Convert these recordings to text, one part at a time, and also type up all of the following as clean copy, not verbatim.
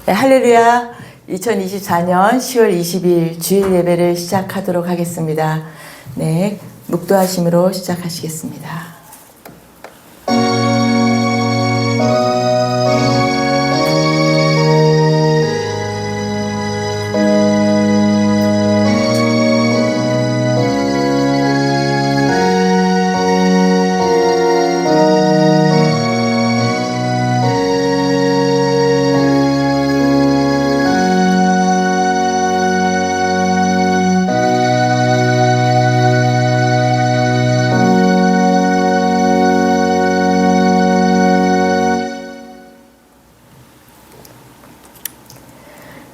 네, 할렐루야. 2024년 10월 20일 주일 예배를 시작하도록 하겠습니다. 네, 묵도하심으로 시작하시겠습니다.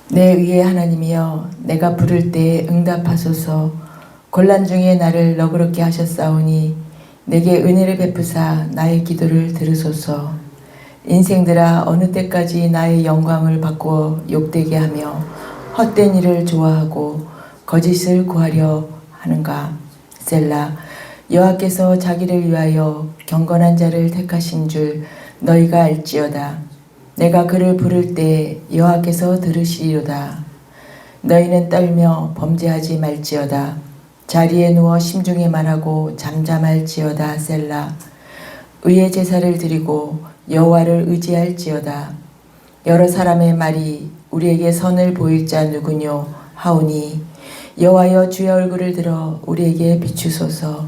내 의의 하나님이여, 내가 부를 때 응답하소서. 곤란 중에 나를 너그럽게 하셨사오니 내게 은혜를 베푸사 나의 기도를 들으소서. 인생들아, 어느 때까지 나의 영광을 바꾸어 욕되게 하며 헛된 일을 좋아하고 거짓을 구하려 하는가. 셀라. 여호와께서 자기를 위하여 경건한 자를 택하신 줄 너희가 알지어다. 내가 그를 부를 때 여호와께서 들으시리로다. 너희는 떨며 범죄하지 말지어다. 자리에 누워 심중에 말하고 잠잠할지어다. 셀라. 의의 제사를 드리고 여호와를 의지할지어다. 여러 사람의 말이 우리에게 선을 보일 자 누구뇨 하오니 여호와여, 주의 얼굴을 들어 우리에게 비추소서.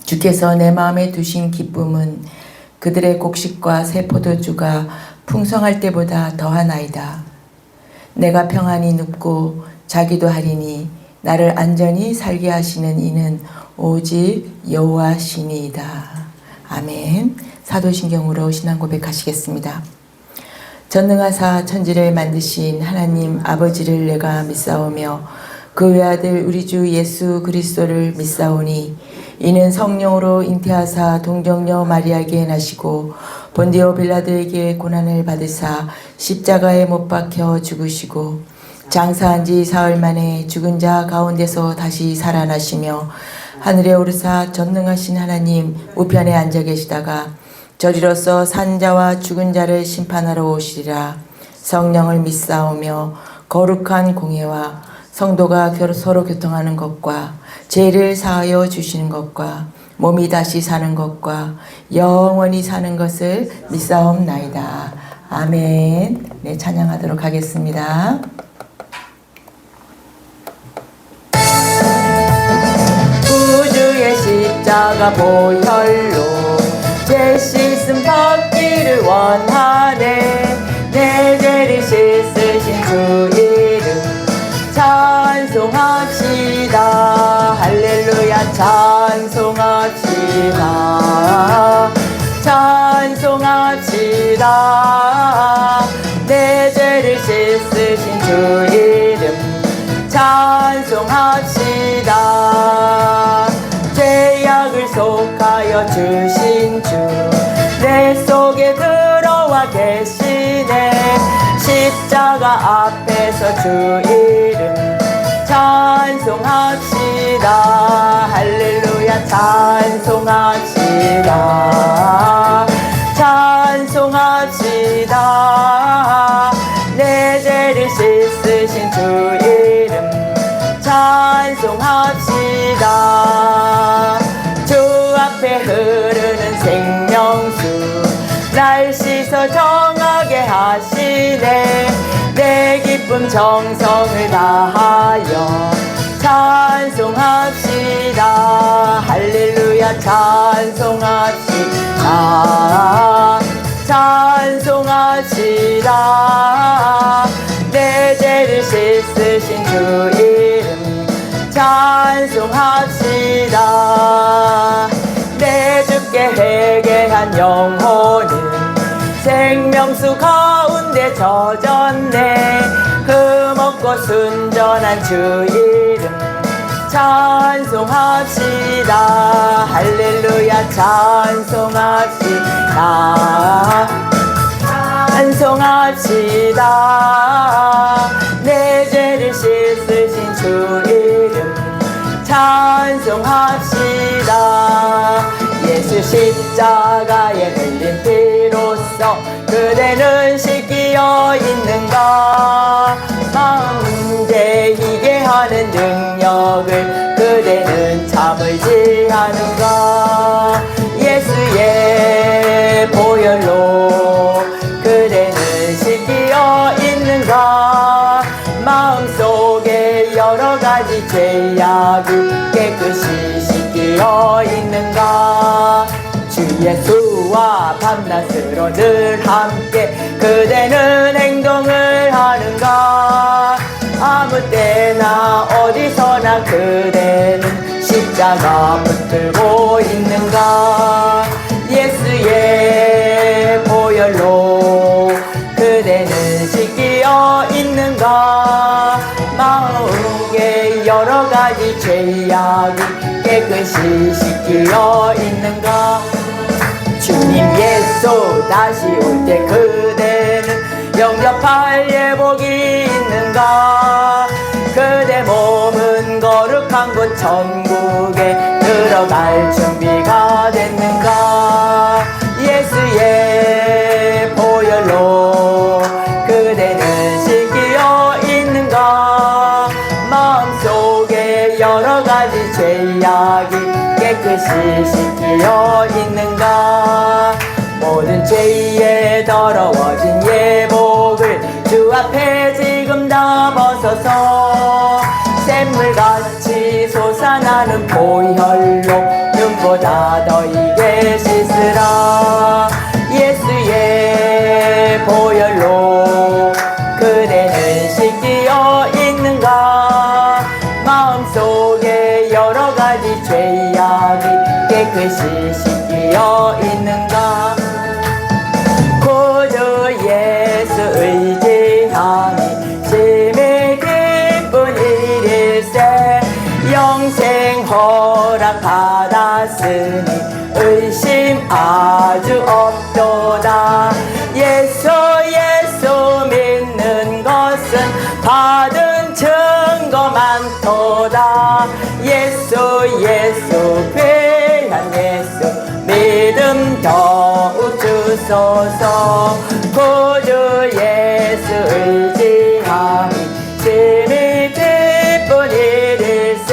주께서 내 마음에 두신 기쁨은 그들의 곡식과 새 포도주가 풍성할 때보다 더하나이다. 내가 평안히 눕고 자기도 하리니 나를 안전히 살게 하시는 이는 오직 여호와시니이다. 아멘. 사도신경으로 신앙 고백하시겠습니다. 전능하사 천지를 만드신 하나님 아버지를 내가 믿사오며 그 외아들 우리 주 예수 그리스도를 믿사오니 이는 성령으로 잉태하사 동정녀 마리아에게 나시고 본디오 빌라도에게 고난을 받으사 십자가에 못 박혀 죽으시고 장사한 지 사흘 만에 죽은 자 가운데서 다시 살아나시며 하늘에 오르사 전능하신 하나님 우편에 앉아 계시다가 저리로서 산 자와 죽은 자를 심판하러 오시리라. 성령을 믿사오며 거룩한 공회와 성도가 서로 교통하는 것과 죄를 사하여 주시는 것과 몸이 다시 사는 것과 영원히 사는 것을 믿사옵나이다. 아멘. 네, 찬양하도록 하겠습니다. 구주의 십자가 보혈로 죄 씻음 받기를 원하네. 내 죄를 씻으신 주 이름 찬송합시다. 할렐루야. 찬송합시다. 찬송합시다. 내 죄를 씻으신 주 이름 찬송합시다. 죄악을 속하여 주신 주 내 속에 들어와 계시네. 십자가 앞에서 주 이름 찬송합시다. 할렐루야. 찬송합시다. 찬송합시다. 내 죄를 씻으신 주 이름 찬송합시다. 주 앞에 흐르는 생명수 날 씻어 정하게 하시네. 내 기쁨 정성을 다하여 찬송합시다. 할렐루야. 찬송합시다. 찬송합시다. 내 죄를 씻으신 주 이름 찬송합시다. 내 주께 회개한 영혼은 생명수 가운데 젖었네. 흠없고 순전한 주 이름 찬송합시다. 할렐루야. 찬송합시다. 찬송합시다. 내 죄를 씻으신 주 이름 찬송합시다. 예수 십자가에 흘린 피로써 그대는 씻기어 있는 밤낮으로 늘 함께 그대는 행동을 하는가 아무 때나 어디서나 그대는 십자가 붙들고 있는가 예수의 보혈로 그대는 씻기어 있는가 마음의 여러 가지 죄악이 깨끗이 씻기어 있는가 주님 예수 다시 올 때 그대는 영접할 예복이 있는가 그대 몸은 거룩한 곳 천국에 들어갈 준비가 됐는가 예수의 보혈로 그대는 씻기어 있는가 마음속에 여러 가지 죄악이 깨끗이 씻기어 있는가 모든 죄에 더러워진 예복을 주 앞에 지금 다 벗어서 샘물같이 솟아나는 보혈로 눈보다 더 이게 씻으라 예수의 보혈로 그대는 씻기어 있는가 마음속에 여러 가지 죄악이 깨끗이 씻기어 있는가 구주 예수 의지하니 심히 기쁜 일일세 영생 허락 받았으니 의심 아주 없도다 예수 믿는 것은 받은 증거 많도다 예수 귀한 예수 믿음 더욱 주소서 구주 예수 의지하니 심히 기쁜 일일세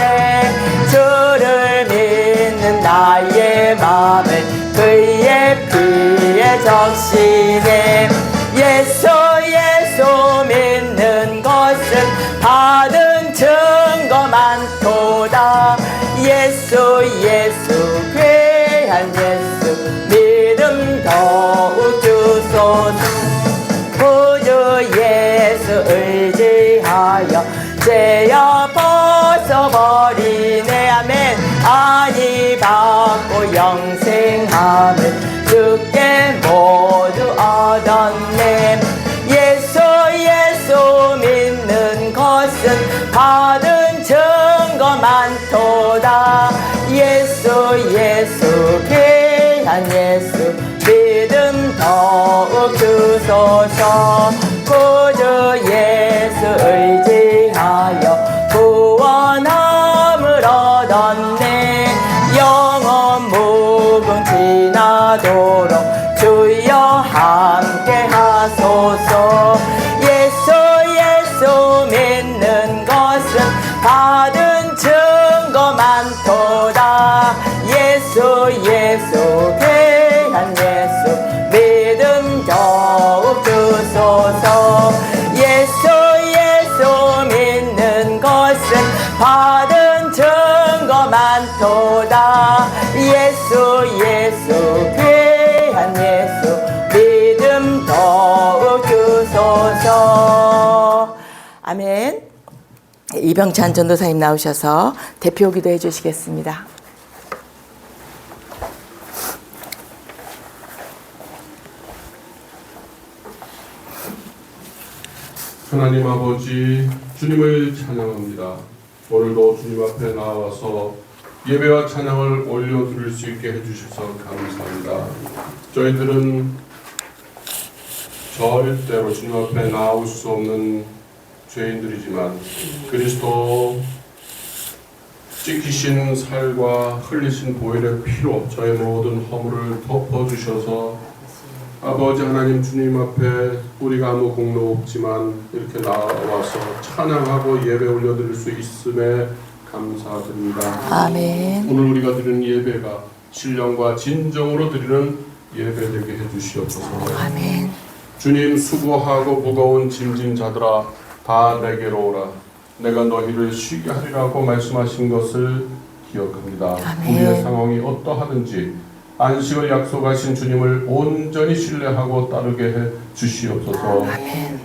주를 믿는 나의 맘을 그의 피에 적시네 예수 믿는 것은 받은 증거 많도다 예수 귀한 예수 믿음 더욱 주소서 구주 예수 의지하여 죄여 벗어버리네 아멘 아니 받고 영생함을 주께 모두 얻었네 예수 믿는 것은 받은 증거 많도다 예수 귀한 예수 믿음 더욱 주소서 구주 예수 의지하여 구원함을 얻었네 영원 무궁지나도록 주여 함께 하소서 예수 믿는 것은 받은 증거 많도다 예수 귀한 예수 믿음 더욱 주소서 예수 믿는 것은 받은 증거 많도다 예수 귀한 예수 믿음 더욱 주소서 아멘. 이병찬 전도사님 나오셔서 대표 기도해 주시겠습니다. 하나님 아버지 주님을 찬양합니다. 오늘도 주님 앞에 나와서 예배와 찬양을 올려드릴 수 있게 해주셔서 감사합니다. 저희들은 절대로 주님 앞에 나올 수 없는 죄인들이지만 그리스도 찢기신 살과 흘리신 보혈의 피로 저의 모든 허물을 덮어주셔서 아버지 하나님 주님 앞에 우리가 아무 공로 없지만 이렇게 나와서 찬양하고 예배 올려드릴 수 있음에 감사드립니다. 아멘. 오늘 우리가 드리는 예배가 신령과 진정으로 드리는 예배 되게 해주시옵소서. 아멘. 주님 수고하고 무거운 짐진 자들아 다 내게로 오라. 내가 너희를 쉬게 하리라고 말씀하신 것을 기억합니다. 아멘. 우리의 상황이 어떠하든지 안식을 약속하신 주님을 온전히 신뢰하고 따르게 해 주시옵소서.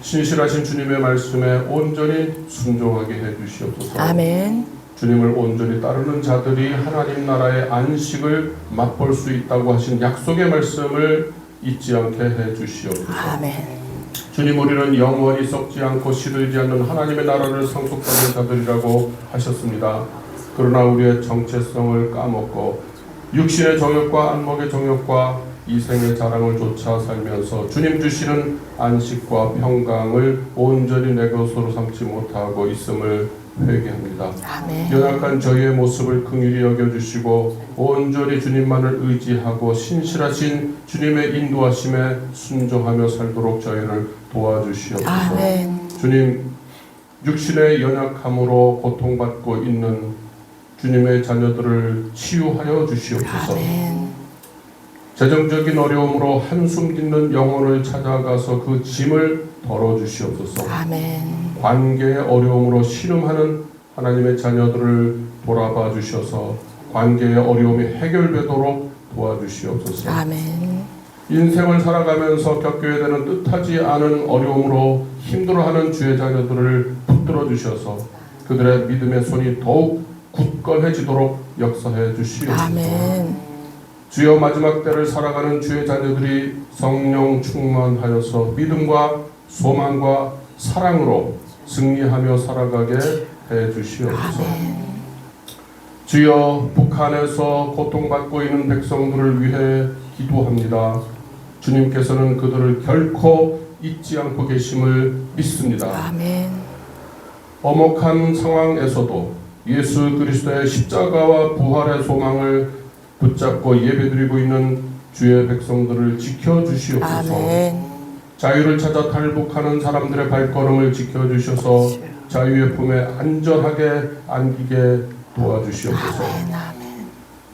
신실하신 주님의 말씀에 온전히 순종하게 해 주시옵소서. 아멘. 주님을 온전히 따르는 자들이 하나님 나라의 안식을 맛볼 수 있다고 하신 약속의 말씀을 잊지 않게 해 주시옵소서. 아멘. 주님, 우리는 영원히 썩지 않고 시들지 않는 하나님의 나라를 상속받는 자들이라고 하셨습니다. 그러나 우리의 정체성을 까먹고 육신의 정욕과 안목의 정욕과 이생의 자랑을 쫓아 살면서 주님 주시는 안식과 평강을 온전히 내 것으로 삼지 못하고 있음을 회개합니다. 아멘. 연약한 저희의 모습을 긍휼히 여겨주시고 온전히 주님만을 의지하고 신실하신 주님의 인도하심에 순종하며 살도록 저희를 도와주시옵소서. 아멘. 주님, 육신의 연약함으로 고통받고 있는 주님의 자녀들을 치유하여 주시옵소서. 아멘. 재정적인 어려움으로 한숨 짓는 영혼을 찾아가서 그 짐을 덜어주시옵소서. 아멘. 관계의 어려움으로 신음하는 하나님의 자녀들을 돌아봐 주셔서 관계의 어려움이 해결되도록 도와주시옵소서. 아멘. 인생을 살아가면서 겪게 되는 뜻하지 않은 어려움으로 힘들어하는 주의 자녀들을 붙들어 주셔서 그들의 믿음의 손이 더욱 굳건해지도록 역사해 주시옵소서. 아멘. 주여, 마지막 때를 살아가는 주의 자녀들이 성령 충만하여서 믿음과 소망과 사랑으로 승리하며 살아가게 해 주시옵소서. 주여, 북한에서 고통받고 있는 백성들을 위해 기도합니다. 주님께서는 그들을 결코 잊지 않고 계심을 믿습니다. 아멘. 엄혹한 상황에서도 예수 그리스도의 십자가와 부활의 소망을 붙잡고 예배드리고 있는 주의 백성들을 지켜주시옵소서. 아멘. 자유를 찾아 탈북하는 사람들의 발걸음을 지켜주셔서 자유의 품에 안전하게 안기게 도와주시옵소서.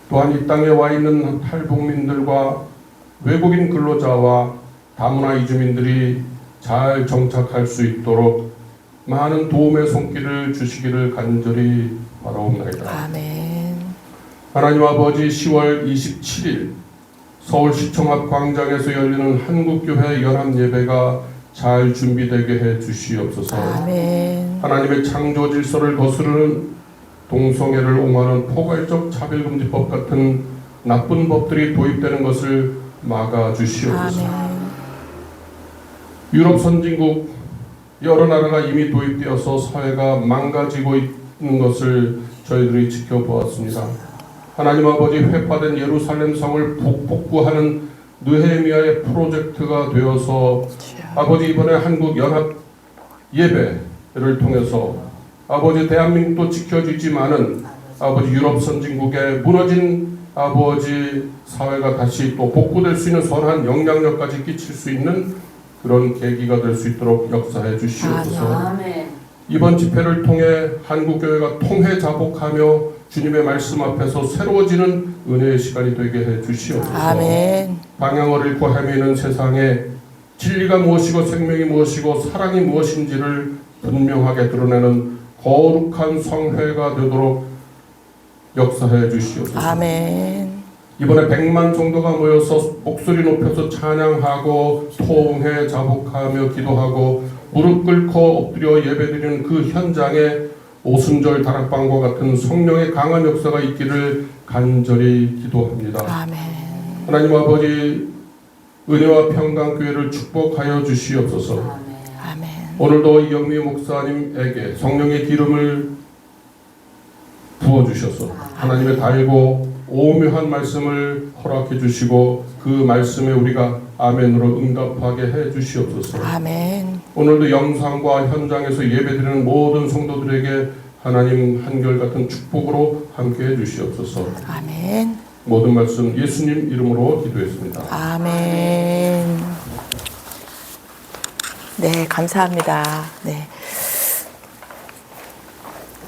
또한 이 땅에 와 있는 탈북민들과 외국인 근로자와 다문화 이주민들이 잘 정착할 수 있도록 많은 도움의 손길을 주시기를 간절히 바라옵나이다. 아멘. 하나님 아버지, 10월 27일 서울시청 앞 광장에서 열리는 한국교회 연합예배가 잘 준비되게 해 주시옵소서. 아멘. 하나님의 창조 질서를 거스르는 동성애를 옹호하는 포괄적 차별금지법 같은 나쁜 법들이 도입되는 것을 막아 주시옵소서. 아멘. 유럽 선진국 여러 나라가 이미 도입되어서 사회가 망가지고 있는 것을 저희들이 지켜보았습니다. 하나님 아버지, 회파된 예루살렘 성을 복구하는 느헤미야의 프로젝트가 되어서 아버지, 이번에 한국 연합 예배를 통해서 아버지, 대한민국도 지켜지지만은 아버지, 유럽 선진국의 무너진 아버지 사회가 다시 또 복구될 수 있는 선한 영향력까지 끼칠 수 있는 그런 계기가 될 수 있도록 역사해 주시옵소서. 아멘. 이번 집회를 통해 한국교회가 통회 자복하며 주님의 말씀 앞에서 새로워지는 은혜의 시간이 되게 해 주시옵소서. 아멘. 방향을 잃고 헤매는 세상에 진리가 무엇이고 생명이 무엇이고 사랑이 무엇인지를 분명하게 드러내는 거룩한 성회가 되도록 역사해 주시옵소서. 아멘. 이번에 100만 정도가 모여서 목소리 높여서 찬양하고 통회 자복하며 기도하고 무릎 꿇고 엎드려 예배드리는 그 현장에 오순절 다락방과 같은 성령의 강한 역사가 있기를 간절히 기도합니다. 아멘. 하나님 아버지, 은혜와 평강교회를 축복하여 주시옵소서. 아멘. 오늘도 이영미 목사님에게 성령의 기름을 부어주셔서 하나님의 달고 오묘한 말씀을 허락해 주시고 그 말씀에 우리가 아멘으로 응답하게 해 주시옵소서. 아멘. 오늘도 영상과 현장에서 예배드리는 모든 성도들에게 하나님 한결같은 축복으로 함께해 주시옵소서. 아멘. 모든 말씀 예수님 이름으로 기도했습니다. 아멘. 네, 감사합니다. 네.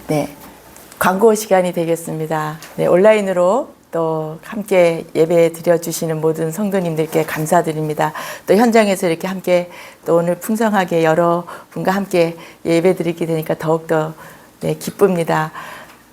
네. 광고 시간이 되겠습니다. 네, 온라인으로 또 함께 예배 드려주시는 모든 성도님들께 감사드립니다. 또 현장에서 이렇게 함께 또 오늘 풍성하게 여러분과 함께 예배 드리게 되니까 더욱더 네, 기쁩니다.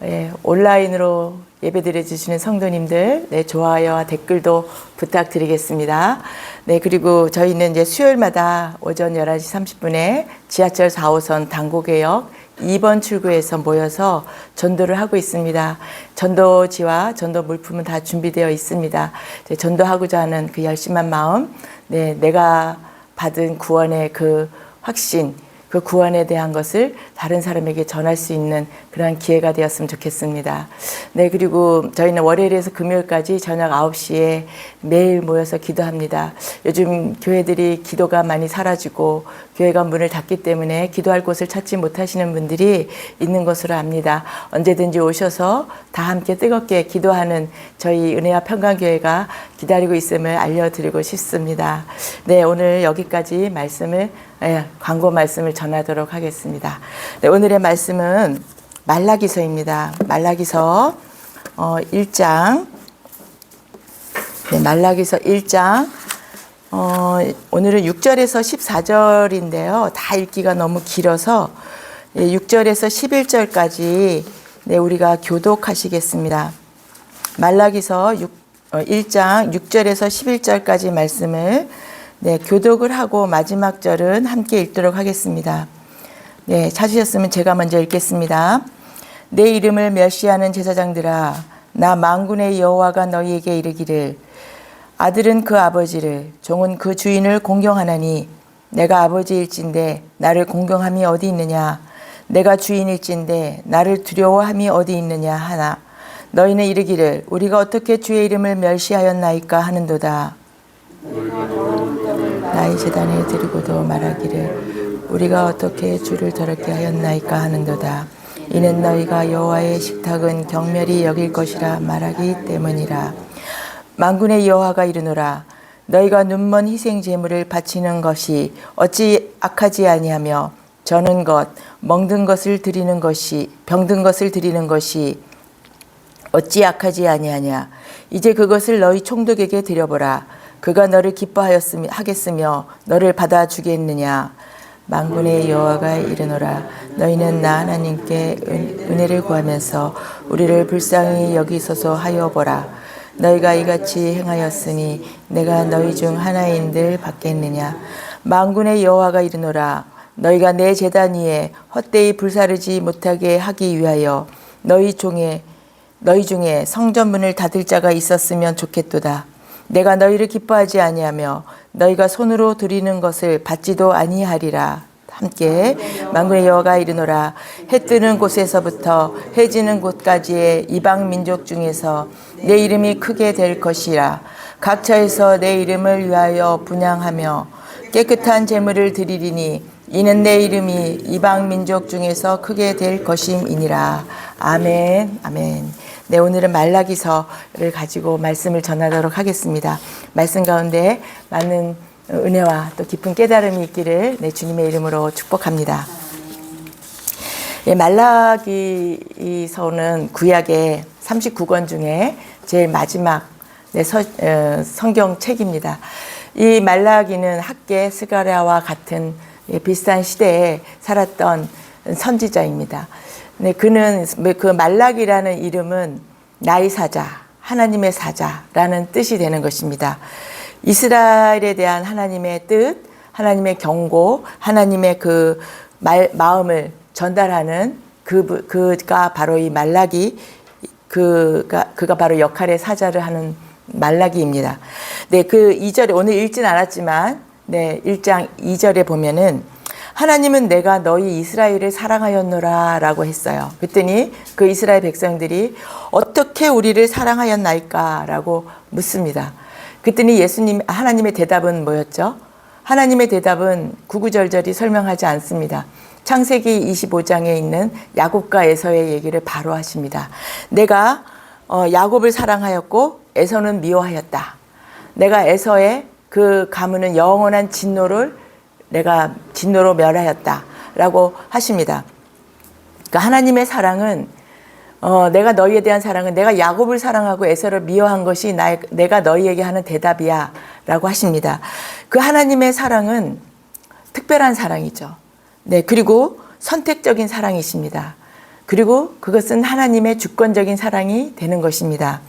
네, 온라인으로 예배드려 주시는 성도님들, 네, 좋아요와 댓글도 부탁드리겠습니다. 네, 그리고 저희는 이제 수요일마다 오전 11시 30분에 지하철 4호선 당고개역 2번 출구에서 모여서 전도를 하고 있습니다. 전도지와 전도 물품은 다 준비되어 있습니다. 전도하고자 하는 그 열심한 마음, 네, 내가 받은 구원의 그 확신, 그 구원에 대한 것을 다른 사람에게 전할 수 있는 그런 기회가 되었으면 좋겠습니다. 네, 그리고 저희는 월요일에서 금요일까지 저녁 9시에 매일 모여서 기도합니다. 요즘 교회들이 기도가 많이 사라지고 교회가 문을 닫기 때문에 기도할 곳을 찾지 못하시는 분들이 있는 것으로 압니다. 언제든지 오셔서 다 함께 뜨겁게 기도하는 저희 은혜와 평강교회가 기다리고 있음을 알려드리고 싶습니다. 네, 오늘 여기까지 광고 말씀을 전하도록 하겠습니다. 네, 오늘의 말씀은 말라기서입니다. 말라기서 1장. 네, 말라기서 1장. 오늘은 6절에서 14절인데요. 다 읽기가 너무 길어서 6절에서 11절까지 네, 우리가 교독하시겠습니다. 말라기서 1장 6절에서 11절까지 말씀을 네, 교독을 하고 마지막 절은 함께 읽도록 하겠습니다. 네, 찾으셨으면 제가 먼저 읽겠습니다. 내 이름을 멸시하는 제사장들아, 나 만군의 여호와가 너희에게 이르기를 아들은 그 아버지를, 종은 그 주인을 공경하나니 내가 아버지일진데 나를 공경함이 어디 있느냐? 내가 주인일진데 나를 두려워함이 어디 있느냐 하나. 너희는 이르기를 우리가 어떻게 주의 이름을 멸시하였나이까 하는도다. 나의 제단에 드리고도 말하기를 우리가 어떻게 주를 더럽게 하였나이까 하는도다. 이는 너희가 여호와의 식탁은 경멸히 여길 것이라 말하기 때문이라. 만군의 여호와가 이르노라. 너희가 눈먼 희생 제물을 바치는 것이 어찌 악하지 아니하며 저는 것 병든 것을 드리는 것이 어찌 악하지 아니하냐. 이제 그것을 너희 총독에게 드려보라. 그가 너를 기뻐하겠으며 너를 받아주겠느냐. 만군의 여호와가 이르노라. 너희는 나 하나님께 은혜를 구하면서 우리를 불쌍히 여기소서 하여 보라. 너희가 이같이 행하였으니 내가 너희 중 하나인들 받겠느냐. 만군의 여호와가 이르노라. 너희가 내 제단 위에 헛되이 불사르지 못하게 하기 위하여 너희 중에 성전문을 닫을 자가 있었으면 좋겠도다. 내가 너희를 기뻐하지 아니하며 너희가 손으로 드리는 것을 받지도 아니하리라. 함께 만군의 여호와가 이르노라. 해 뜨는 곳에서부터 해 지는 곳까지의 이방 민족 중에서 내 이름이 크게 될 것이라. 각처에서 내 이름을 위하여 분향하며 깨끗한 제물을 드리리니 이는 내 이름이 이방 민족 중에서 크게 될 것임이니라. 아멘. 아멘. 네, 오늘은 말라기서를 가지고 말씀을 전하도록 하겠습니다. 말씀 가운데 많은 은혜와 또 깊은 깨달음이 있기를 네, 주님의 이름으로 축복합니다. 네, 말라기서는 구약의 39권 중에 제일 마지막 성경책입니다. 이 말라기는 학개, 스가랴와 같은 비슷한 시대에 살았던 선지자입니다. 네, 그는 그 말라기라는 이름은 나의 사자, 하나님의 사자라는 뜻이 되는 것입니다. 이스라엘에 대한 하나님의 뜻, 하나님의 경고, 하나님의 그 마음을 전달하는 그가 바로 이 말라기, 그가 바로 역할의 사자를 하는 말라기입니다. 네, 그 2절에 오늘 읽진 않았지만, 네, 1장 2절에 보면은 하나님은 내가 너희 이스라엘을 사랑하였노라 라고 했어요. 그랬더니 그 이스라엘 백성들이 어떻게 우리를 사랑하였나이까 라고 묻습니다. 그랬더니 하나님의 대답은 뭐였죠? 하나님의 대답은 구구절절히 설명하지 않습니다. 창세기 25장에 있는 야곱과 에서의 얘기를 바로 하십니다. 내가 야곱을 사랑하였고 에서는 미워하였다. 내가 에서의 그 가문은 영원한 내가 진노로 멸하였다라고 하십니다. 그러니까 하나님의 사랑은 내가 너희에 대한 사랑은 내가 야곱을 사랑하고 에서를 미워한 것이 내가 너희에게 하는 대답이야 라고 하십니다. 그 하나님의 사랑은 특별한 사랑이죠. 네, 그리고 선택적인 사랑이십니다. 그리고 그것은 하나님의 주권적인 사랑이 되는 것입니다.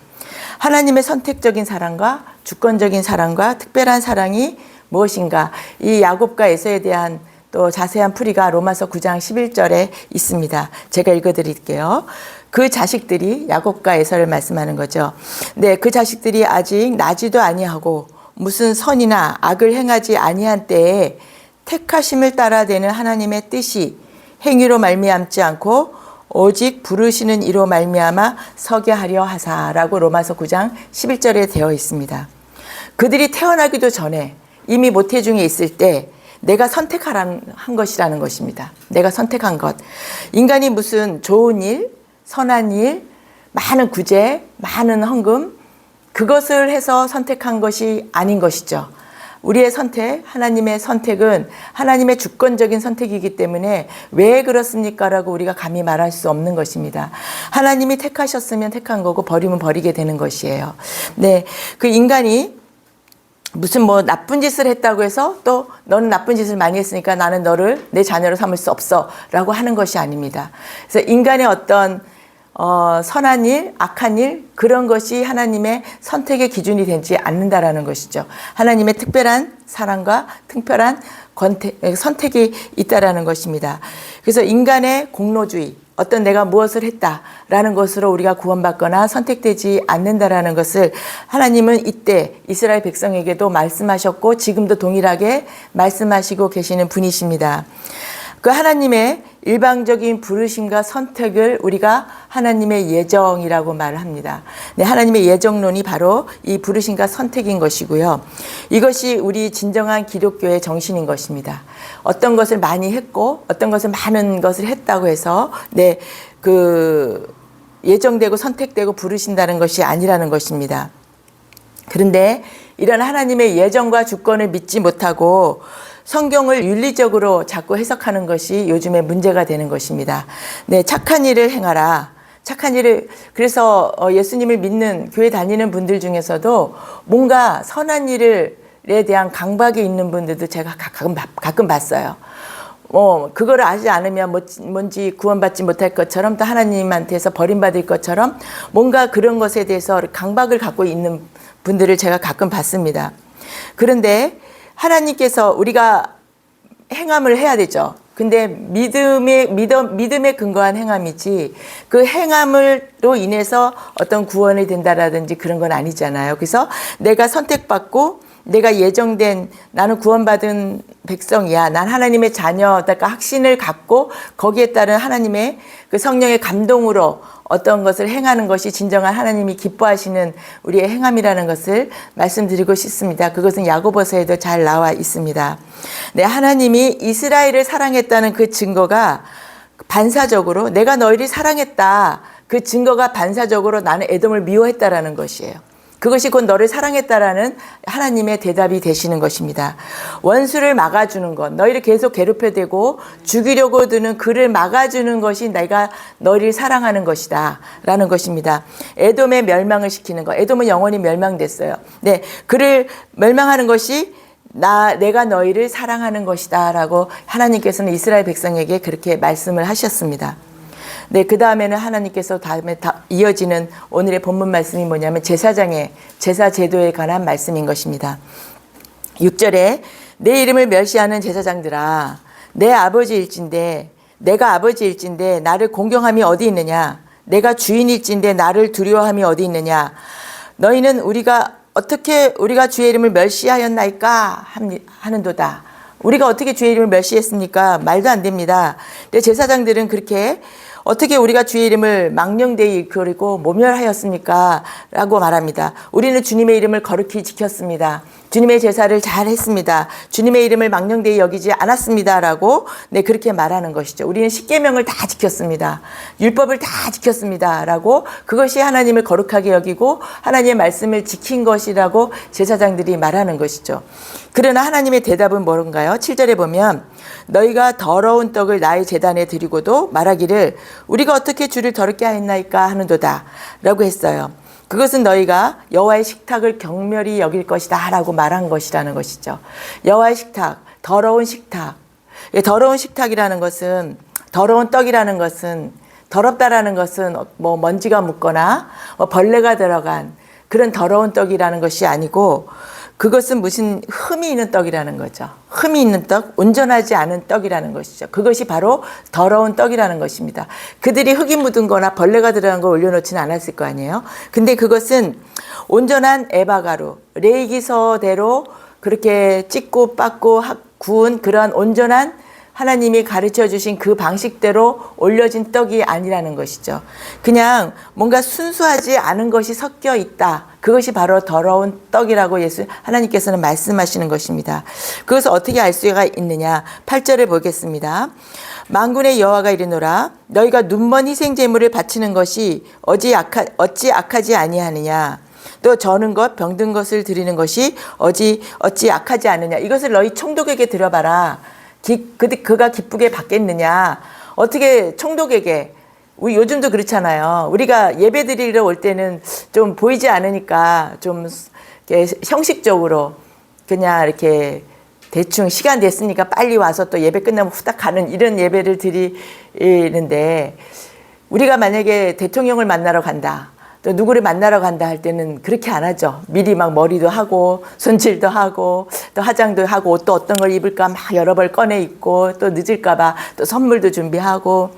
하나님의 선택적인 사랑과 주권적인 사랑과 특별한 사랑이 무엇인가? 이 야곱과 에서에 대한 또 자세한 풀이가 로마서 9장 11절에 있습니다. 제가 읽어드릴게요. 그 자식들이 야곱과 에서를 말씀하는 거죠. 네, 그 자식들이 아직 나지도 아니하고 무슨 선이나 악을 행하지 아니한 때에 택하심을 따라 되는 하나님의 뜻이 행위로 말미암지 않고 오직 부르시는 이로 말미암아 서게 하려 하사라고 로마서 9장 11절에 되어 있습니다. 그들이 태어나기도 전에 이미 모태중에 있을 때 내가 선택한 것이라는 것입니다. 내가 선택한 것. 인간이 무슨 좋은 일, 선한 일, 많은 구제, 많은 헌금, 그것을 해서 선택한 것이 아닌 것이죠. 우리의 선택, 하나님의 선택은 하나님의 주권적인 선택이기 때문에 왜 그렇습니까? 라고 우리가 감히 말할 수 없는 것입니다. 하나님이 택하셨으면 택한 거고 버리면 버리게 되는 것이에요. 네, 그 인간이 무슨 뭐 나쁜 짓을 했다고 해서 또 너는 나쁜 짓을 많이 했으니까 나는 너를 내 자녀로 삼을 수 없어 라고 하는 것이 아닙니다. 그래서 인간의 어떤 선한 일, 악한 일, 그런 것이 하나님의 선택의 기준이 되지 않는다라는 것이죠. 하나님의 특별한 사랑과 특별한 선택이 있다라는 것입니다. 그래서 인간의 공로주의, 어떤 내가 무엇을 했다라는 것으로 우리가 구원받거나 선택되지 않는다라는 것을 하나님은 이때 이스라엘 백성에게도 말씀하셨고 지금도 동일하게 말씀하시고 계시는 분이십니다. 그 하나님의 일방적인 부르심과 선택을 우리가 하나님의 예정이라고 말을 합니다. 네, 하나님의 예정론이 바로 이 부르심과 선택인 것이고요. 이것이 우리 진정한 기독교의 정신인 것입니다. 어떤 것을 많이 했고 어떤 것을 많은 것을 했다고 해서 네, 그 예정되고 선택되고 부르신다는 것이 아니라는 것입니다. 그런데 이런 하나님의 예정과 주권을 믿지 못하고 성경을 윤리적으로 자꾸 해석하는 것이 요즘에 문제가 되는 것입니다. 네, 착한 일을 행하라. 착한 일을, 그래서 예수님을 믿는 교회 다니는 분들 중에서도 뭔가 선한 일에 대한 강박이 있는 분들도 제가 가끔 봤어요. 그거를 아지 않으면 뭔지 구원받지 못할 것처럼 또 하나님한테서 버림받을 것처럼 뭔가 그런 것에 대해서 강박을 갖고 있는 분들을 제가 가끔 봤습니다. 그런데 하나님께서 우리가 행함을 해야 되죠. 근데 믿음에 근거한 행함이지 그 행함으로 인해서 어떤 구원이 된다라든지 그런 건 아니잖아요. 그래서 내가 선택받고 내가 예정된 나는 구원받은 백성이야. 난 하나님의 자녀다가 확신을 갖고 거기에 따른 하나님의 그 성령의 감동으로 어떤 것을 행하는 것이 진정한 하나님이 기뻐하시는 우리의 행함이라는 것을 말씀드리고 싶습니다. 그것은 야고보서에도 잘 나와 있습니다. 네, 하나님이 이스라엘을 사랑했다는 그 증거가 반사적으로 내가 너희를 사랑했다. 그 증거가 반사적으로 나는 에돔을 미워했다라는 것이에요. 그것이 곧 너를 사랑했다라는 하나님의 대답이 되시는 것입니다. 원수를 막아주는 것, 너희를 계속 괴롭혀대고 죽이려고 드는 그를 막아주는 것이 내가 너희를 사랑하는 것이다 라는 것입니다. 에돔의 멸망을 시키는 것, 에돔은 영원히 멸망됐어요. 네, 그를 멸망하는 것이 내가 너희를 사랑하는 것이다 라고 하나님께서는 이스라엘 백성에게 그렇게 말씀을 하셨습니다. 네, 그 다음에는 하나님께서 다음에 이어지는 오늘의 본문 말씀이 뭐냐면 제사장의 제사 제도에 관한 말씀인 것입니다. 6절에 내 이름을 멸시하는 제사장들아, 내가 아버지일진데 나를 공경함이 어디 있느냐? 내가 주인일진데 나를 두려워함이 어디 있느냐? 너희는 우리가 주의 이름을 멸시하였나이까 하는도다. 우리가 어떻게 주의 이름을 멸시했습니까? 말도 안 됩니다. 근데 제사장들은 그렇게 어떻게 우리가 주의 이름을 망령되이 그리고 모멸하였습니까? 라고 말합니다. 우리는 주님의 이름을 거룩히 지켰습니다. 주님의 제사를 잘 했습니다. 주님의 이름을 망령되이 여기지 않았습니다. 라고 네, 그렇게 말하는 것이죠. 우리는 십계명을 다 지켰습니다. 율법을 다 지켰습니다. 라고 그것이 하나님을 거룩하게 여기고 하나님의 말씀을 지킨 것이라고 제사장들이 말하는 것이죠. 그러나 하나님의 대답은 뭔가요? 7절에 보면 너희가 더러운 떡을 나의 제단에 드리고도 말하기를 우리가 어떻게 주를 더럽게 하였나이까 하는도다 라고 했어요. 그것은 너희가 여호와의 식탁을 경멸히 여길 것이다 라고 말한 것이라는 것이죠. 여호와의 식탁, 더러운 식탁. 더러운 식탁이라는 것은, 더러운 떡이라는 것은 더럽다라는 것은 뭐 먼지가 묻거나 뭐 벌레가 들어간 그런 더러운 떡이라는 것이 아니고 그것은 무슨 흠이 있는 떡이라는 거죠. 흠이 있는 떡, 온전하지 않은 떡이라는 것이죠. 그것이 바로 더러운 떡이라는 것입니다. 그들이 흙이 묻은 거나 벌레가 들어간 걸 올려놓지는 않았을 거 아니에요. 근데 그것은 온전한 에바가루, 레이기서대로 그렇게 찢고 빻고 구운 그러한 온전한 하나님이 가르쳐 주신 그 방식대로 올려진 떡이 아니라는 것이죠. 그냥 뭔가 순수하지 않은 것이 섞여 있다. 그것이 바로 더러운 떡이라고 하나님께서는 말씀하시는 것입니다. 그것을 어떻게 알 수가 있느냐. 8절을 보겠습니다. 만군의 여호와가 이르노라 너희가 눈먼 희생 제물을 바치는 것이 어찌 악하지 아니하느냐. 또 저는 것 병든 것을 드리는 것이 어찌 악하지 않느냐. 이것을 너희 총독에게 들어봐라. 그가 기쁘게 받겠느냐. 어떻게 총독에게, 우리 요즘도 그렇잖아요. 우리가 예배 드리러 올 때는 좀 보이지 않으니까 좀 형식적으로 그냥 이렇게 대충 시간 됐으니까 빨리 와서 또 예배 끝나면 후딱 가는 이런 예배를 드리는데, 우리가 만약에 대통령을 만나러 간다, 또 누구를 만나러 간다 할 때는 그렇게 안 하죠. 미리 막 머리도 하고 손질도 하고 또 화장도 하고 또 어떤 걸 입을까 막 여러 벌 꺼내 입고 또 늦을까 봐 또 선물도 준비하고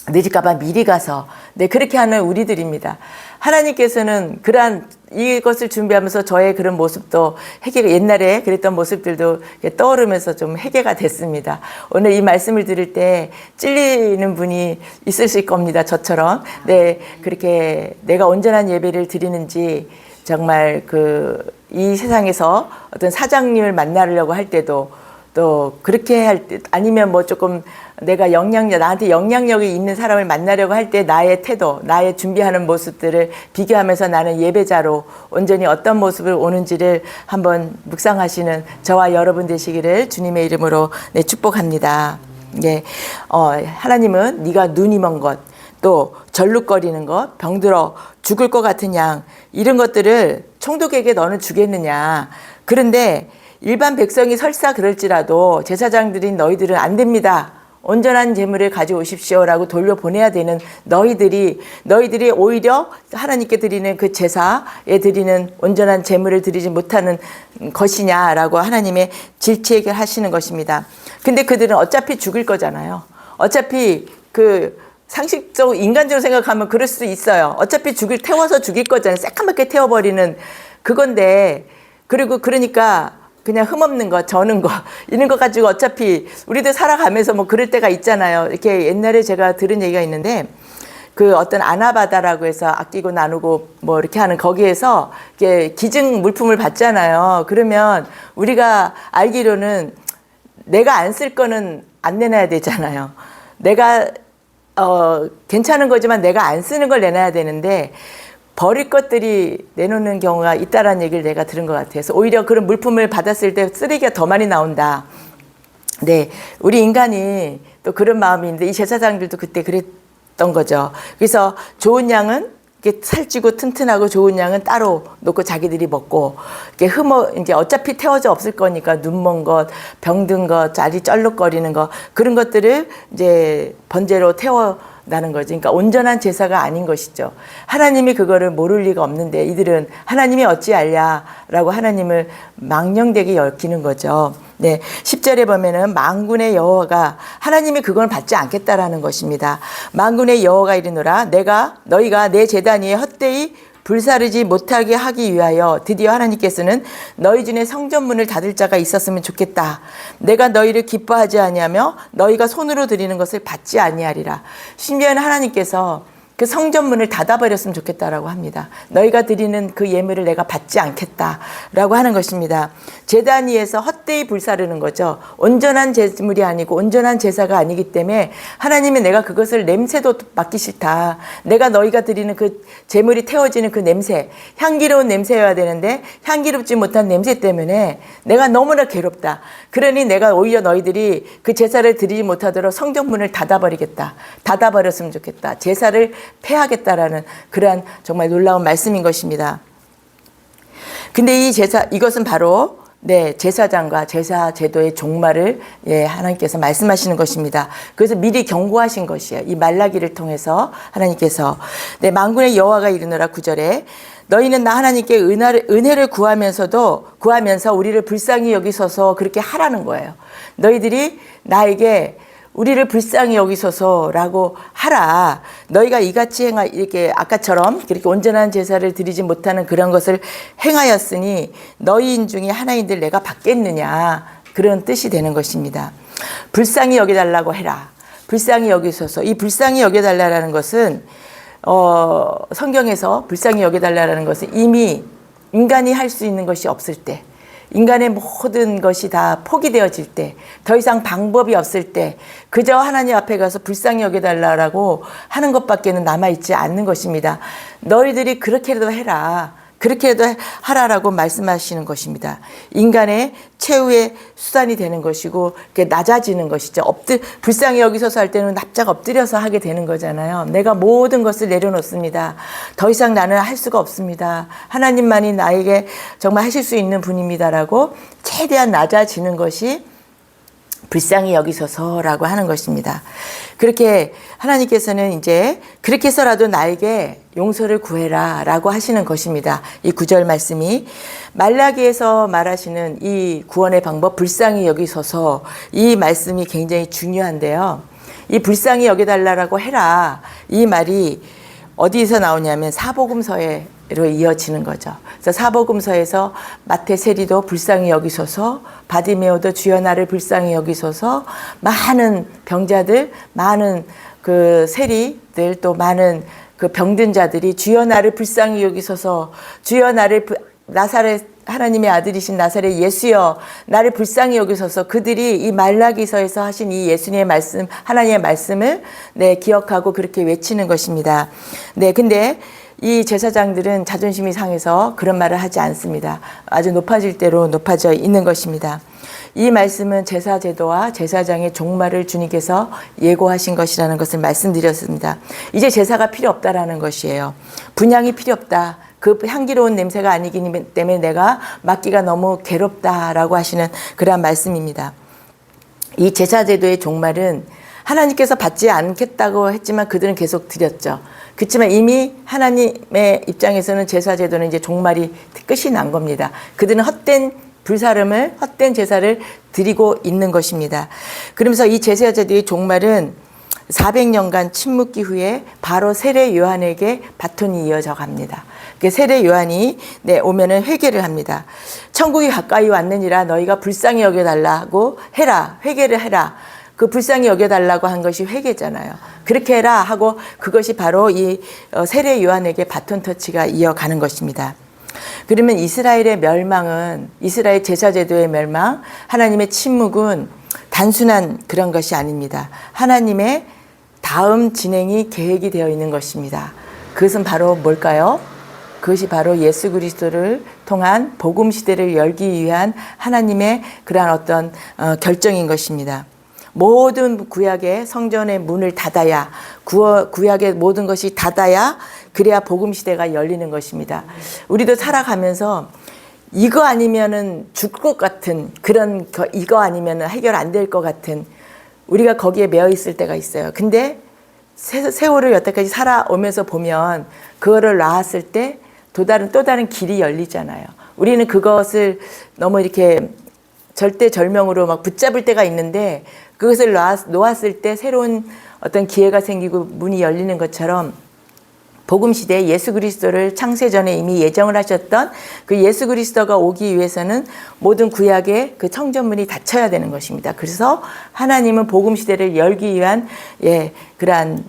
늦을까 봐 미리 가서 그렇게 하는 우리들입니다. 하나님께서는 그러한 이것을 준비하면서 저의 그런 모습도 회개가 옛날에 그랬던 모습들도 떠오르면서 좀 회개가 됐습니다. 오늘 이 말씀을 들을 때 찔리는 분이 있을 겁니다. 저처럼. 그렇게 내가 온전한 예배를 드리는지 정말 이 세상에서 어떤 사장님을 만나려고 할 때도 또 그렇게 할 때 아니면 뭐 조금 내가 나한테 영향력이 있는 사람을 만나려고 할 때 나의 태도, 나의 준비하는 모습들을 비교하면서 나는 예배자로 온전히 어떤 모습을 오는지를 한번 묵상하시는 저와 여러분 되시기를 주님의 이름으로 축복합니다. 하나님은 네가 눈이 먼 것, 또 절룩거리는 것, 병들어 죽을 것 같은 양 이런 것들을 총독에게 너는 주겠느냐. 그런데 일반 백성이 설사 그럴지라도 제사장들인 너희들은 안 됩니다. 온전한 제물을 가져오십시오라고 돌려보내야 되는 너희들이 오히려 하나님께 드리는 그 제사에 드리는 온전한 제물을 드리지 못하는 것이냐라고 하나님의 질책을 하시는 것입니다. 근데 그들은 어차피 죽을 거잖아요. 어차피 상식적으로 인간적으로 생각하면 그럴 수도 있어요. 어차피 태워서 죽일 거잖아요. 새까맣게 태워버리는 그건데, 그러니까 그냥 흠없는 거, 저는 거, 이런 거 가지고 어차피 우리도 살아가면서 뭐 그럴 때가 있잖아요. 이렇게 옛날에 제가 들은 얘기가 있는데, 어떤 아나바다라고 해서 아끼고 나누고 뭐 이렇게 하는 거기에서 이렇게 기증 물품을 받잖아요. 그러면 우리가 알기로는 내가 안 쓸 거는 안 내놔야 되잖아요. 내가, 괜찮은 거지만 내가 안 쓰는 걸 내놔야 되는데, 버릴 것들이 내놓는 경우가 있다라는 얘기를 내가 들은 것 같아서 오히려 그런 물품을 받았을 때 쓰레기가 더 많이 나온다. 우리 인간이 또 그런 마음이 있는데 이 제사장들도 그때 그랬던 거죠. 그래서 좋은 양은 이렇게 살찌고 튼튼하고 좋은 양은 따로 놓고 자기들이 먹고 이렇게 이제 어차피 태워져 없을 거니까 눈먼 것, 병든 것, 자리 쩔룩거리는 것 그런 것들을 이제 번제로 태워나는 거죠. 그러니까 온전한 제사가 아닌 것이죠. 하나님이 그거를 모를 리가 없는데 이들은 하나님이 어찌 알냐라고 하나님을 망령되게 얽히는 거죠. 10절에 보면은 만군의 여호와가 하나님이 그걸 받지 않겠다라는 것입니다. 만군의 여호와가 이르노라 너희가 내 제단 위에 헛되이 불사르지 못하게 하기 위하여 드디어 하나님께서는 너희 중에 성전문을 닫을 자가 있었으면 좋겠다. 내가 너희를 기뻐하지 아니하며 너희가 손으로 드리는 것을 받지 아니하리라. 심지어는 하나님께서 그 성전문을 닫아버렸으면 좋겠다라고 합니다. 너희가 드리는 그 예물을 내가 받지 않겠다라고 하는 것입니다. 제단 위에서 헛되이 불사르는 거죠. 온전한 제물이 아니고 온전한 제사가 아니기 때문에 하나님이 내가 그것을 냄새도 맡기 싫다. 내가 너희가 드리는 그 제물이 태워지는 그 냄새, 향기로운 냄새여야 되는데 향기롭지 못한 냄새 때문에 내가 너무나 괴롭다. 그러니 내가 오히려 너희들이 그 제사를 드리지 못하도록 성전문을 닫아버리겠다. 닫아버렸으면 좋겠다. 제사를 패하겠다라는 그러한 정말 놀라운 말씀인 것입니다. 근데 이것은 바로 네, 제사장과 제사 제도의 종말을 하나님께서 말씀하시는 것입니다. 그래서 미리 경고하신 것이에요. 이 말라기를 통해서 하나님께서 네, 만군의 여호와가 이르노라 9절에 너희는 나 하나님께 은혜를 구하면서 우리를 불쌍히 여기소서 그렇게 하라는 거예요. 너희들이 나에게 우리를 불쌍히 여기소서라고 하라. 너희가 이같이 이렇게 아까처럼 그렇게 온전한 제사를 드리지 못하는 그런 것을 행하였으니 너희인 중에 하나인들 내가 받겠느냐. 그런 뜻이 되는 것입니다. 불쌍히 여겨달라고 해라. 불쌍히 여기소서. 이 불쌍히 여겨달라는 것은 성경에서 불쌍히 여겨달라는 것은 이미 인간이 할 수 있는 것이 없을 때, 인간의 모든 것이 다 포기되어질 때, 더 이상 방법이 없을 때 그저 하나님 앞에 가서 불쌍히 여겨달라고 하는 것밖에는 남아있지 않는 것입니다. 너희들이 그렇게라도 해라. 그렇게라도 하라라고 말씀하시는 것입니다. 인간의 최후의 수단이 되는 것이고 낮아지는 것이죠. 불쌍히 여기서서 할 때는 납작 엎드려서 하게 되는 거잖아요. 내가 모든 것을 내려놓습니다. 더 이상 나는 할 수가 없습니다. 하나님만이 나에게 정말 하실 수 있는 분입니다라고 최대한 낮아지는 것이 불쌍히 여기소서라고 하는 것입니다. 그렇게 하나님께서는 이제 그렇게 해서라도 나에게 용서를 구해라 라고 하시는 것입니다. 이 9절 말씀이 말라기에서 말하시는 이 구원의 방법 불쌍히 여기소서 이 말씀이 굉장히 중요한데요. 이 불쌍히 여겨달라고 해라 이 말이 어디서 나오냐면 사복음서로 이어지는 거죠. 그래서 사복음서에서 마태 세리도 불쌍히 여기소서, 바디메오도 주여 나를 불쌍히 여기소서, 많은 병자들, 많은 그 세리들 또 많은 그 병든 자들이 주여 나를 불쌍히 여기소서, 주여 나를 나사렛 하나님의 아들이신 나사렛 예수여 나를 불쌍히 여기소서. 그들이 이 말라기서에서 하신 이 예수님의 말씀, 하나님의 말씀을 기억하고 그렇게 외치는 것입니다. 네, 근데 이 제사장들은 자존심이 상해서 그런 말을 하지 않습니다. 아주 높아질 대로 높아져 있는 것입니다. 이 말씀은 제사 제도와 제사장의 종말을 주님께서 예고하신 것이라는 것을 말씀드렸습니다. 이제 제사가 필요 없다라는 것이에요. 분향이 필요 없다. 그 향기로운 냄새가 아니기 때문에 내가 맡기가 너무 괴롭다라고 하시는 그러한 말씀입니다. 이 제사 제도의 종말은 하나님께서 받지 않겠다고 했지만 그들은 계속 드렸죠. 그렇지만 이미 하나님의 입장에서는 제사 제도는 이제 종말이 끝이 난 겁니다. 그들은 헛된 제사를 드리고 있는 것입니다. 그러면서 이 제사 제도의 종말은 400년간 침묵기 후에 바로 세례 요한에게 바톤이 이어져 갑니다. 세례 요한이 오면은 회개를 합니다. 천국이 가까이 왔느니라 너희가 불쌍히 여겨달라고 해라. 회개를 해라. 그 불쌍히 여겨달라고 한 것이 회개잖아요. 그렇게 해라 하고 그것이 바로 이 세례 요한에게 바톤 터치가 이어가는 것입니다. 그러면 이스라엘의 멸망은 이스라엘 제사제도의 멸망, 하나님의 침묵은 단순한 그런 것이 아닙니다. 하나님의 다음 진행이 계획이 되어 있는 것입니다. 그것은 바로 뭘까요? 그것이 바로 예수 그리스도를 통한 복음 시대를 열기 위한 하나님의 그러한 어떤 결정인 것입니다. 모든 구약의 성전의 문을 닫아야 구약의 모든 것이 닫아야 그래야 복음 시대가 열리는 것입니다. 우리도 살아가면서 이거 아니면은 죽을 것 같은 그런 이거 아니면은 해결 안 될 것 같은 우리가 거기에 매여 있을 때가 있어요. 근데 세월을 여태까지 살아오면서 보면 그거를 낳았을 때 또 다른 길이 열리잖아요. 우리는 그것을 너무 이렇게 절대절명으로 막 붙잡을 때가 있는데 그것을 놓았을 때 새로운 어떤 기회가 생기고 문이 열리는 것처럼 복음 시대에 예수 그리스도를 창세전에 이미 예정을 하셨던 그 예수 그리스도가 오기 위해서는 모든 구약의 그 청전문이 닫혀야 되는 것입니다. 그래서 하나님은 복음 시대를 열기 위한 그러한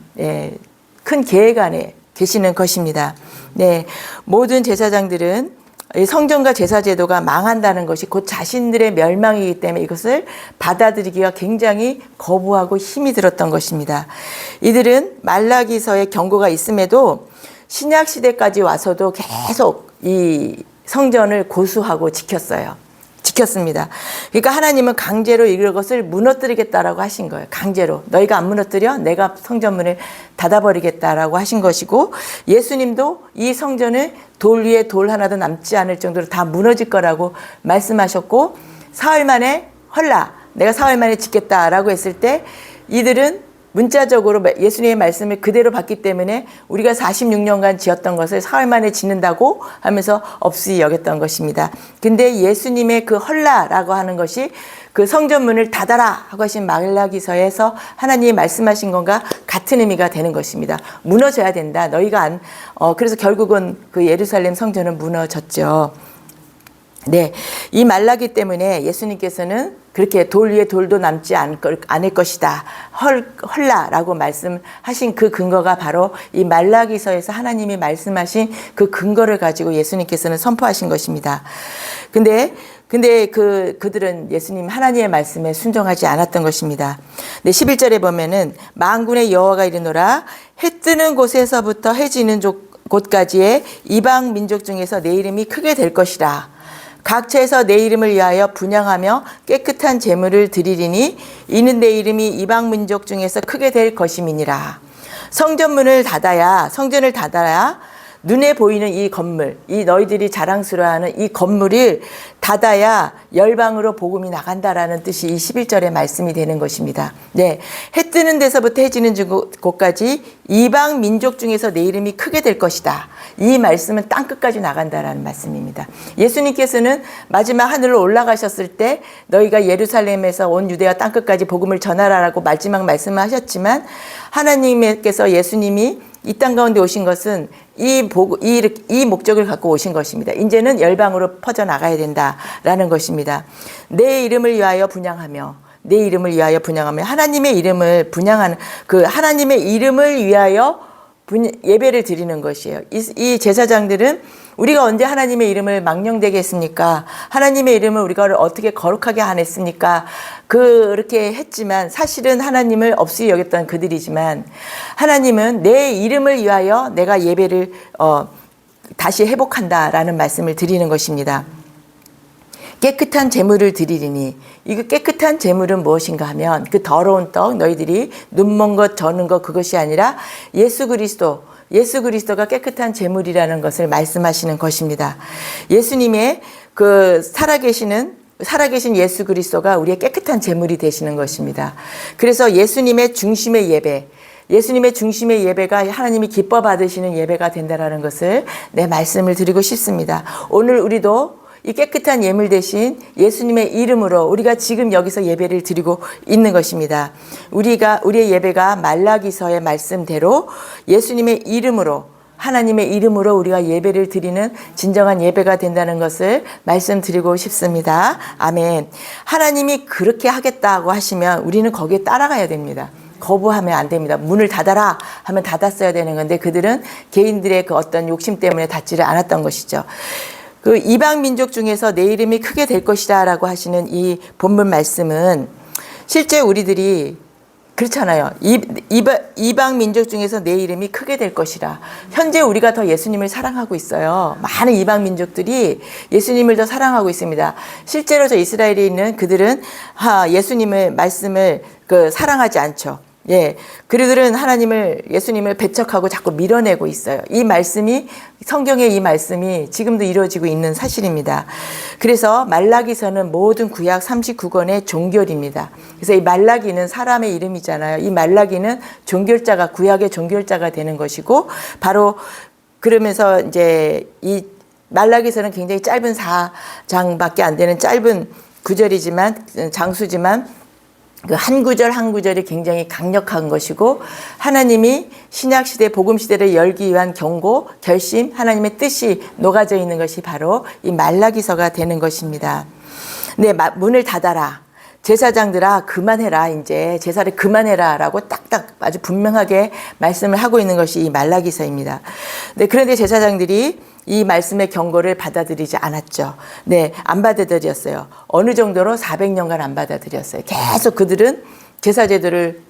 큰 계획 안에 계시는 것입니다. 네, 모든 제사장들은 성전과 제사 제도가 망한다는 것이 곧 자신들의 멸망이기 때문에 이것을 받아들이기가 굉장히 거부하고 힘이 들었던 것입니다. 이들은 말라기서의 경고가 있음에도 신약 시대까지 와서도 계속 이 성전을 고수하고 지켰어요. 지켰습니다. 그러니까 하나님은 강제로 이것을 무너뜨리겠다라고 하신 거예요. 강제로. 너희가 안 무너뜨려? 내가 성전문을 닫아버리겠다라고 하신 것이고, 예수님도 이 성전을 돌 위에 돌 하나도 남지 않을 정도로 다 무너질 거라고 말씀하셨고, 사흘 만에 헐라, 내가 사흘 만에 짓겠다라고 했을 때 이들은 문자적으로 예수님의 말씀을 그대로 받기 때문에 우리가 46년간 지었던 것을 사흘 만에 짓는다고 하면서 없이 여겼던 것입니다. 근데 예수님의 그 헐라라고 하는 것이 그 성전문을 닫아라 하고 하신 말라기서에서 하나님이 말씀하신 것과 같은 의미가 되는 것입니다. 무너져야 된다. 너희가 그래서 결국은 그 예루살렘 성전은 무너졌죠. 네, 이 말라기 때문에 예수님께서는 그렇게 돌 위에 돌도 남지 않을 것이다. 헐라라고 말씀하신 그 근거가 바로 이 말라기서에서 하나님이 말씀하신 그 근거를 가지고 예수님께서는 선포하신 것입니다. 근데 그들은 예수님 하나님의 말씀에 순종하지 않았던 것입니다. 네, 11절에 보면은 만군의 여호와가 이르노라 해 뜨는 곳에서부터 해 지는 곳까지의 이방 민족 중에서 내 이름이 크게 될 것이라. 각처에서 내 이름을 위하여 분향하며 깨끗한 제물을 드리리니 이는 내 이름이 이방 민족 중에서 크게 될 것임이니라. 성전을 닫아야 눈에 보이는 이 건물, 이 너희들이 자랑스러워하는 이 건물을 닫아야 열방으로 복음이 나간다라는 뜻이 이 11절의 말씀이 되는 것입니다. 네, 해 뜨는 데서부터 해 지는 곳까지 이방 민족 중에서 내 이름이 크게 될 것이다. 이 말씀은 땅끝까지 나간다라는 말씀입니다. 예수님께서는 마지막 하늘로 올라가셨을 때 너희가 예루살렘에서 온 유대와 땅끝까지 복음을 전하라라고 마지막 말씀을 하셨지만, 하나님께서 예수님이 이 땅 가운데 오신 것은 이 목적을 갖고 오신 것입니다. 이제는 열방으로 퍼져나가야 된다라는 것입니다. 내 이름을 위하여 분향하며, 내 이름을 위하여 분향하며, 하나님의 이름을 분향하는, 그 하나님의 이름을 위하여 예배를 드리는 것이에요. 이 제사장들은 우리가 언제 하나님의 이름을 망령되게 했습니까? 하나님의 이름을 우리가 어떻게 거룩하게 안 했습니까? 그렇게 했지만 사실은 하나님을 없이 여겼던 그들이지만, 하나님은 내 이름을 위하여 내가 예배를 다시 회복한다라는 말씀을 드리는 것입니다. 깨끗한 제물을 드리리니, 이거 깨끗한 제물은 무엇인가 하면 그 더러운 떡, 너희들이 눈먼 것 저는 것, 그것이 아니라 예수 그리스도가 깨끗한 제물이라는 것을 말씀하시는 것입니다. 예수님의 그 살아계신 예수 그리스도가 우리의 깨끗한 제물이 되시는 것입니다. 그래서 예수님의 중심의 예배가 하나님이 기뻐 받으시는 예배가 된다라는 것을 말씀을 드리고 싶습니다. 오늘 우리도 이 깨끗한 예물 대신 예수님의 이름으로 우리가 지금 여기서 예배를 드리고 있는 것입니다. 우리의 예배가 말라기서의 말씀대로 예수님의 이름으로, 하나님의 이름으로 우리가 예배를 드리는 진정한 예배가 된다는 것을 말씀드리고 싶습니다. 아멘. 하나님이 그렇게 하겠다고 하시면 우리는 거기에 따라가야 됩니다. 거부하면 안 됩니다. 문을 닫아라 하면 닫았어야 되는 건데, 그들은 개인들의 그 어떤 욕심 때문에 닫지를 않았던 것이죠. 그 이방 민족 중에서 내 이름이 크게 될 것이다 라고 하시는 이 본문 말씀은 실제 우리들이 그렇잖아요. 이방 민족 중에서 내 이름이 크게 될 것이라. 현재 우리가 더 예수님을 사랑하고 있어요. 많은 이방 민족들이 예수님을 더 사랑하고 있습니다. 실제로 저 이스라엘에 있는 그들은 예수님의 말씀을 사랑하지 않죠. 예, 그들은 예수님을 배척하고 자꾸 밀어내고 있어요. 이 말씀이, 성경의 이 말씀이 지금도 이루어지고 있는 사실입니다. 그래서 말라기서는 모든 구약 39권의 종결입니다. 그래서 이 말라기는 사람의 이름이잖아요. 이 말라기는 종결자가, 구약의 종결자가 되는 것이고, 바로 그러면서 이제 이 말라기서는 굉장히 짧은 4장밖에 안 되는 짧은 장수지만 그 한 구절 한 구절이 굉장히 강력한 것이고, 하나님이 신약시대 복음시대를 열기 위한 경고, 결심, 하나님의 뜻이 녹아져 있는 것이 바로 이 말라기서가 되는 것입니다. 네, 문을 닫아라. 제사장들아 그만해라. 이제 제사를 그만해라 라고 딱딱 아주 분명하게 말씀을 하고 있는 것이 이 말라기서입니다. 네, 그런데 제사장들이 이 말씀의 경고를 받아들이지 않았죠. 네, 안 받아들였어요. 어느 정도로 400년간 안 받아들였어요. 계속 그들은 제사 제도를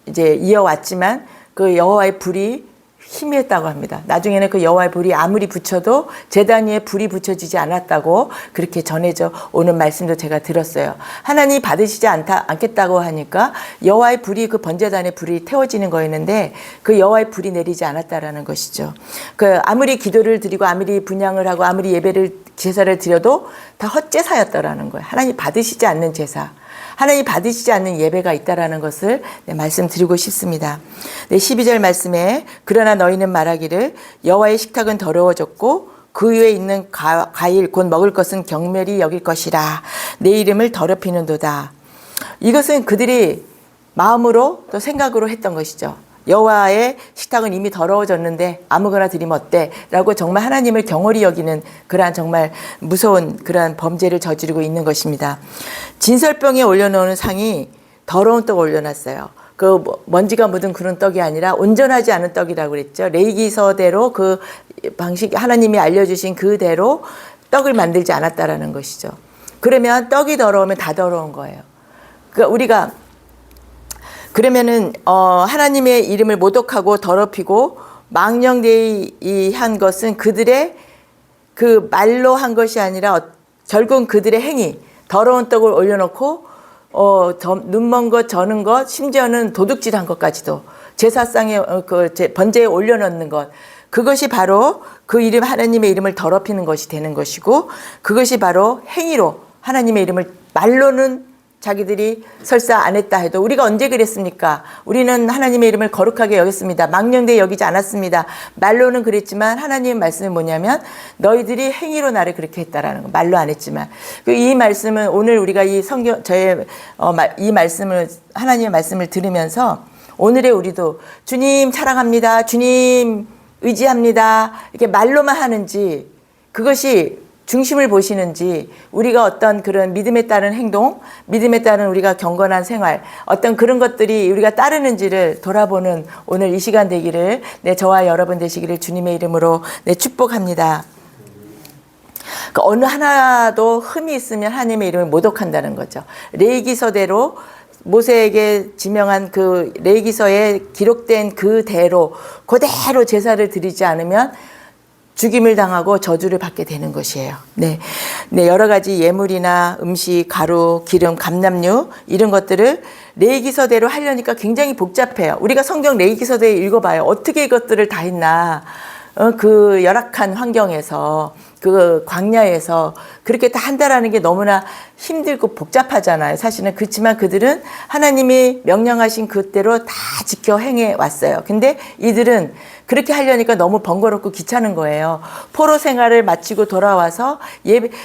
이제 이어왔지만 그 여호와의 불이 희미했다고 합니다. 나중에는 그 여호와의 불이 아무리 붙여도 제단 위에 불이 붙여지지 않았다고 그렇게 전해져 오는 말씀도 제가 들었어요. 하나님이 받으시지 않겠다고 하니까 여호와의 불이 그 번제단에 불이 태워지는 거였는데 그 여호와의 불이 내리지 않았다라는 것이죠. 그 아무리 기도를 드리고 아무리 분향을 하고 아무리 예배를 제사를 드려도 다 헛제사였다라는 거예요. 하나님 받으시지 않는 제사. 하나님 받으시지 않는 예배가 있다라는 것을 말씀드리고 싶습니다. 12절 말씀에 그러나 너희는 말하기를 여호와의 식탁은 더러워졌고 그 위에 있는 과일 곧 먹을 것은 경멸이 여길 것이라 내 이름을 더럽히는도다. 이것은 그들이 마음으로 또 생각으로 했던 것이죠. 여호와의 식탁은 이미 더러워졌는데 아무거나 드리면 어때? 라고 정말 하나님을 경홀히 여기는 그러한 정말 무서운 그러한 범죄를 저지르고 있는 것입니다. 진설병에 올려놓은 상이 더러운 떡을 올려놨어요. 그 먼지가 묻은 그런 떡이 아니라 온전하지 않은 떡이라고 그랬죠. 레위기서대로 그 방식 하나님이 알려주신 그대로 떡을 만들지 않았다라는 것이죠. 그러면 떡이 더러우면 다 더러운 거예요. 그러니까 우리가 그러면은 하나님의 이름을 모독하고 더럽히고 망령되이한 것은 그들의 그 말로 한 것이 아니라 결국은 그들의 행위, 더러운 떡을 올려놓고 눈먼 것, 저는 것, 심지어는 도둑질한 것까지도 제사상에 그 번제에 올려놓는 것, 그것이 바로 그 이름 하나님의 이름을 더럽히는 것이 되는 것이고 그것이 바로 행위로 하나님의 이름을 말로는 자기들이 설사 안 했다 해도 우리가 언제 그랬습니까? 우리는 하나님의 이름을 거룩하게 여겼습니다. 망령되이 여기지 않았습니다. 말로는 그랬지만 하나님의 말씀은 뭐냐면 너희들이 행위로 나를 그렇게 했다라는 거. 말로 안 했지만 이 말씀은 오늘 우리가 이 성경 이 말씀을 하나님의 말씀을 들으면서 오늘의 우리도 주님 사랑합니다. 주님 의지합니다. 이렇게 말로만 하는지 그것이 중심을 보시는지 우리가 어떤 그런 믿음에 따른 행동, 믿음에 따른 우리가 경건한 생활, 어떤 그런 것들이 우리가 따르는지를 돌아보는 오늘 이 시간 되기를 저와 여러분 되시기를 주님의 이름으로 축복합니다. 그 어느 하나도 흠이 있으면 하나님의 이름을 모독한다는 거죠. 레위기서대로 모세에게 지명한 그 레위기서에 기록된 그대로 그대로 제사를 드리지 않으면 죽임을 당하고 저주를 받게 되는 것이에요. 네, 여러 가지 예물이나 음식, 가루, 기름, 감람류 이런 것들을 레위기서대로 하려니까 굉장히 복잡해요. 우리가 성경 레위기서대로 읽어봐요. 어떻게 이것들을 다 했나? 그 열악한 환경에서 그 광야에서 그렇게 다 한다라는 게 너무나 힘들고 복잡하잖아요. 사실은 그렇지만 그들은 하나님이 명령하신 그대로 다 지켜 행해 왔어요. 근데 이들은 그렇게 하려니까 너무 번거롭고 귀찮은 거예요. 포로 생활을 마치고 돌아와서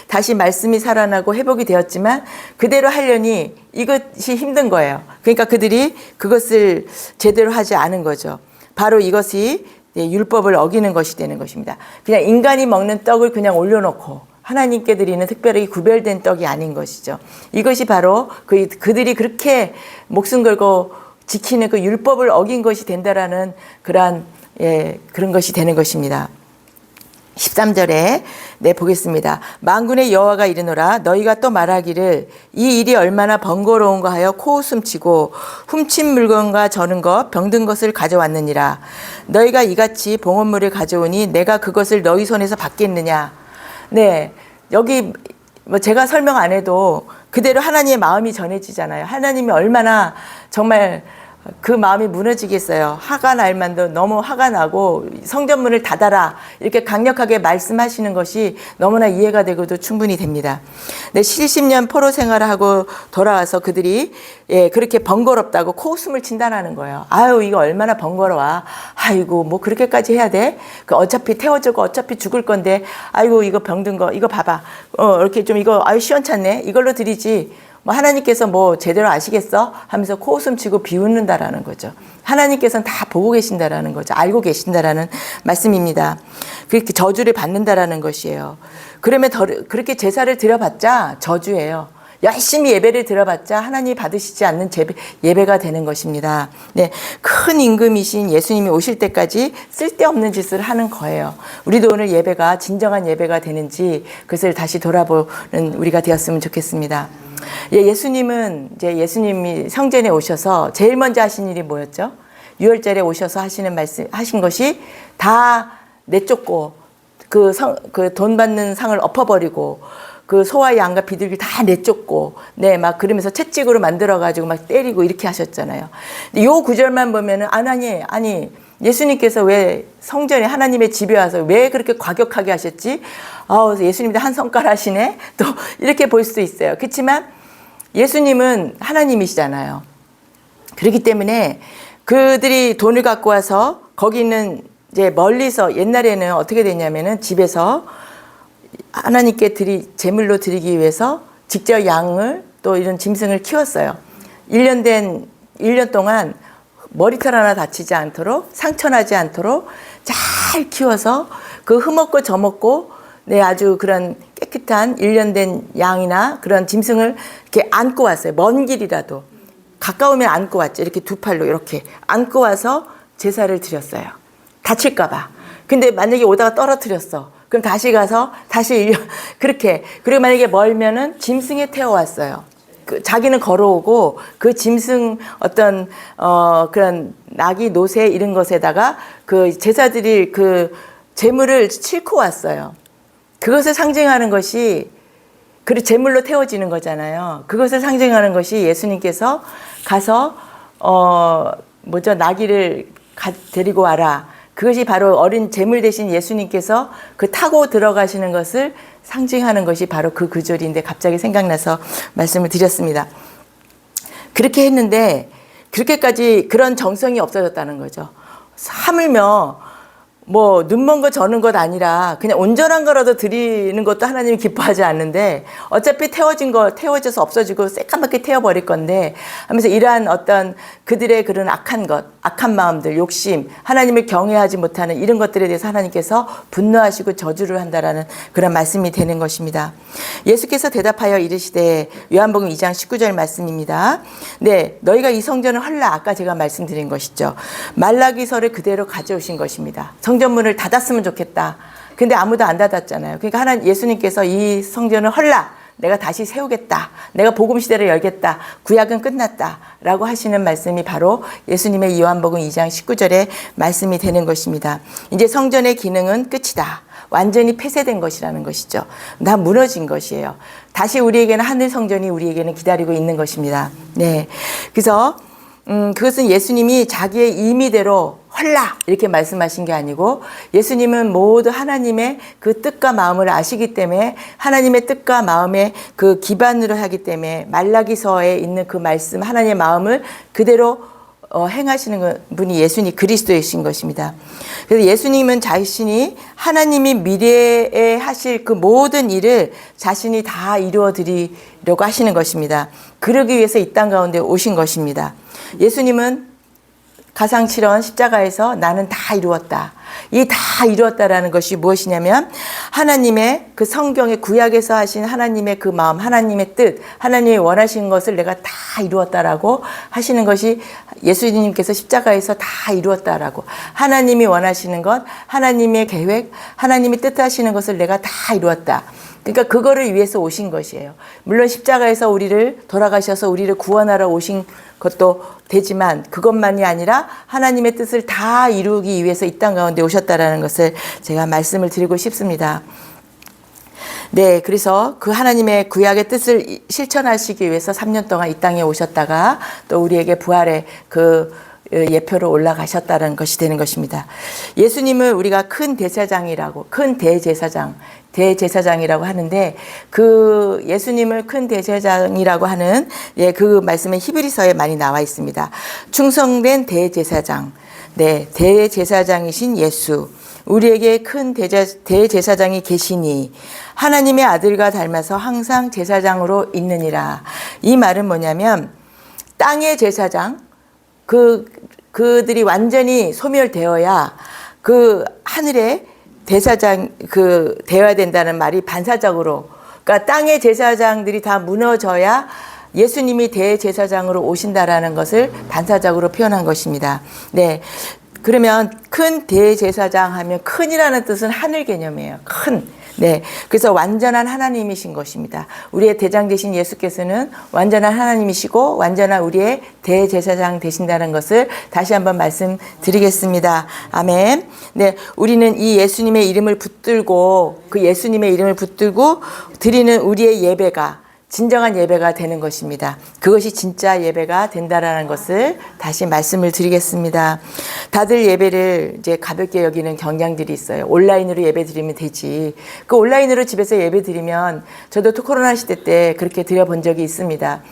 다시 말씀이 살아나고 회복이 되었지만 그대로 하려니 이것이 힘든 거예요. 그러니까 그들이 그것을 제대로 하지 않은 거죠. 바로 이것이 율법을 어기는 것이 되는 것입니다. 그냥 인간이 먹는 떡을 그냥 올려놓고 하나님께 드리는 특별히 구별된 떡이 아닌 것이죠. 이것이 바로 그들이 그렇게 목숨 걸고 지키는 그 율법을 어긴 것이 된다라는 그런 것이 되는 것입니다. 13절에 보겠습니다. 만군의 여호와가 이르노라 너희가 또 말하기를 이 일이 얼마나 번거로운가 하여 코웃음치고 훔친 물건과 저는 것 병든 것을 가져왔느니라. 너희가 이같이 봉헌물을 가져오니 내가 그것을 너희 손에서 받겠느냐. 네, 여기 제가 설명 안 해도 그대로 하나님의 마음이 전해지잖아요. 하나님이 얼마나 정말 그 마음이 무너지겠어요. 화가 날 만도 너무 화가 나고 성전문을 닫아라 이렇게 강력하게 말씀하시는 것이 너무나 이해가 되고도 충분히 됩니다. 70년 포로 생활을 하고 돌아와서 그들이 그렇게 번거롭다고 코웃음을 친다는 거예요. 아유 이거 얼마나 번거로워. 아이고 뭐 그렇게까지 해야 돼? 어차피 태워주고 어차피 죽을 건데 아이고 이거 병든 거 이거 봐봐. 이렇게 좀 이거 아유 시원찮네. 이걸로 드리지. 하나님께서 뭐 제대로 아시겠어? 하면서 코웃음 치고 비웃는다라는 거죠. 하나님께서는 다 보고 계신다라는 거죠. 알고 계신다라는 말씀입니다. 그렇게 저주를 받는다라는 것이에요. 그러면 그렇게 제사를 드려봤자 저주예요. 열심히 예배를 드려봤자 하나님이 받으시지 않는 예배가 되는 것입니다. 네, 큰 임금이신 예수님이 오실 때까지 쓸데없는 짓을 하는 거예요. 우리도 오늘 예배가 진정한 예배가 되는지 그것을 다시 돌아보는 우리가 되었으면 좋겠습니다. 예수님은 이제 예수님이 성전에 오셔서 제일 먼저 하신 일이 뭐였죠? 6월절에 오셔서 하신 것이 다 내쫓고 그 돈 받는 상을 엎어버리고 그 소와 양과 비둘기 다 내쫓고 네 막 그러면서 채찍으로 만들어가지고 막 때리고 이렇게 하셨잖아요. 근데 요 구절만 보면은 아니 예수님께서 왜 성전에 하나님의 집에 와서 왜 그렇게 과격하게 하셨지? 예수님도 한 성깔 하시네? 또 이렇게 볼 수도 있어요. 그렇지만 예수님은 하나님이시잖아요. 그렇기 때문에 그들이 돈을 갖고 와서 거기 있는 이제 멀리서 옛날에는 어떻게 됐냐면은 집에서 하나님께 제물로 드리기 위해서 직접 양을 또 이런 짐승을 키웠어요. 1년 동안 머리털 하나 다치지 않도록 상처나지 않도록 잘 키워서 그 흠없고 저먹고 네 아주 그런 깨끗한 1년 된 양이나 그런 짐승을 이렇게 안고 왔어요. 먼 길이라도 가까우면 안고 왔죠. 이렇게 두 팔로 이렇게 안고 와서 제사를 드렸어요. 다칠까 봐. 근데 만약에 오다가 떨어뜨렸어. 그럼 다시 가서 다시 그렇게 그리고 만약에 멀면은 짐승에 태워왔어요. 자기는 걸어오고 그 짐승 어떤 그런 나귀 노새 이런 것에다가 그 제사드릴 그 제물을 싣고 왔어요. 그것을 상징하는 것이 그리고 제물로 태워지는 거잖아요. 그것을 상징하는 것이 예수님께서 가서 나귀를 데리고 와라. 그것이 바로 어린 제물 대신 예수님께서 그 타고 들어가시는 것을 상징하는 것이 바로 그 구절인데 갑자기 생각나서 말씀을 드렸습니다. 그렇게 했는데 그렇게까지 그런 정성이 없어졌다는 거죠. 하물며 뭐 눈먼 거 저는 것 아니라 그냥 온전한 거라도 드리는 것도 하나님이 기뻐하지 않는데 어차피 태워져서 없어지고 새까맣게 태워버릴 건데 하면서 이러한 어떤 그들의 그런 악한 마음들, 욕심, 하나님을 경외하지 못하는 이런 것들에 대해서 하나님께서 분노하시고 저주를 한다라는 그런 말씀이 되는 것입니다. 예수께서 대답하여 이르시되 요한복음 2장 19절 말씀입니다. 네, 너희가 이 성전을 헐라 아까 제가 말씀드린 것이죠. 말라기서를 그대로 가져오신 것입니다. 성전문을 닫았으면 좋겠다. 근데 아무도 안 닫았잖아요. 그러니까 예수님께서 이 성전을 헐라. 내가 다시 세우겠다. 내가 복음시대를 열겠다. 구약은 끝났다. 라고 하시는 말씀이 바로 예수님의 요한복음 2장 19절의 말씀이 되는 것입니다. 이제 성전의 기능은 끝이다. 완전히 폐쇄된 것이라는 것이죠. 다 무너진 것이에요. 다시 우리에게는 하늘 성전이 우리에게는 기다리고 있는 것입니다. 네. 그래서 그것은 예수님이 자기의 임의대로 헐라 이렇게 말씀하신 게 아니고 예수님은 모두 하나님의 그 뜻과 마음을 아시기 때문에 하나님의 뜻과 마음의 그 기반으로 하기 때문에 말라기서에 있는 그 말씀 하나님의 마음을 그대로 행하시는 분이 예수님 그리스도이신 것입니다. 그래서 예수님은 자신이 하나님이 미래에 하실 그 모든 일을 자신이 다 이루어 드리려고 하시는 것입니다. 그러기 위해서 이 땅 가운데 오신 것입니다. 예수님은 가상칠언 십자가에서 나는 다 이루었다. 이 다 이루었다라는 것이 무엇이냐면 하나님의 그 성경의 구약에서 하신 하나님의 그 마음, 하나님의 뜻, 하나님이 원하신 것을 내가 다 이루었다라고 하시는 것이 예수님께서 십자가에서 다 이루었다라고 하나님이 원하시는 것, 하나님의 계획, 하나님이 뜻하시는 것을 내가 다 이루었다. 그러니까 그거를 위해서 오신 것이에요. 물론 십자가에서 우리를 돌아가셔서 우리를 구원하러 오신 것도 되지만 그것만이 아니라 하나님의 뜻을 다 이루기 위해서 이 땅 가운데 오셨다라는 것을 제가 말씀을 드리고 싶습니다. 네, 그래서 그 하나님의 구약의 뜻을 실천하시기 위해서 3년 동안 이 땅에 오셨다가 또 우리에게 부활의 그 예표로 올라가셨다는 것이 되는 것입니다. 예수님을 우리가 큰 대제사장이라고, 큰 대제사장이라고 하는데 그 예수님을 큰 대제사장이라고 하는 그 말씀은 히브리서에 많이 나와 있습니다. 충성된 대제사장, 네, 대제사장이신 예수, 우리에게 큰 대제사장이 계시니 하나님의 아들과 닮아서 항상 제사장으로 있느니라. 이 말은 뭐냐면 땅의 제사장, 그들이 완전히 소멸되어야 그 하늘의 대사장 되어야 된다는 말이 반사적으로, 그러니까 땅의 제사장들이 다 무너져야 예수님이 대제사장으로 오신다라는 것을 반사적으로 표현한 것입니다. 네. 그러면 큰 대제사장 하면 큰이라는 뜻은 하늘 개념이에요. 큰. 네, 그래서 완전한 하나님이신 것입니다. 우리의 대장 되신 예수께서는 완전한 하나님이시고 완전한 우리의 대제사장 되신다는 것을 다시 한번 말씀드리겠습니다. 아멘. 네, 우리는 이 예수님의 이름을 붙들고 그 예수님의 이름을 붙들고 드리는 우리의 예배가 진정한 예배가 되는 것입니다. 그것이 진짜 예배가 된다라는 것을 다시 말씀을 드리겠습니다. 다들 예배를 이제 가볍게 여기는 경향들이 있어요. 온라인으로 예배 드리면 되지. 그 온라인으로 집에서 예배 드리면 저도 또 코로나 시대 때 그렇게 드려본 적이 있습니다.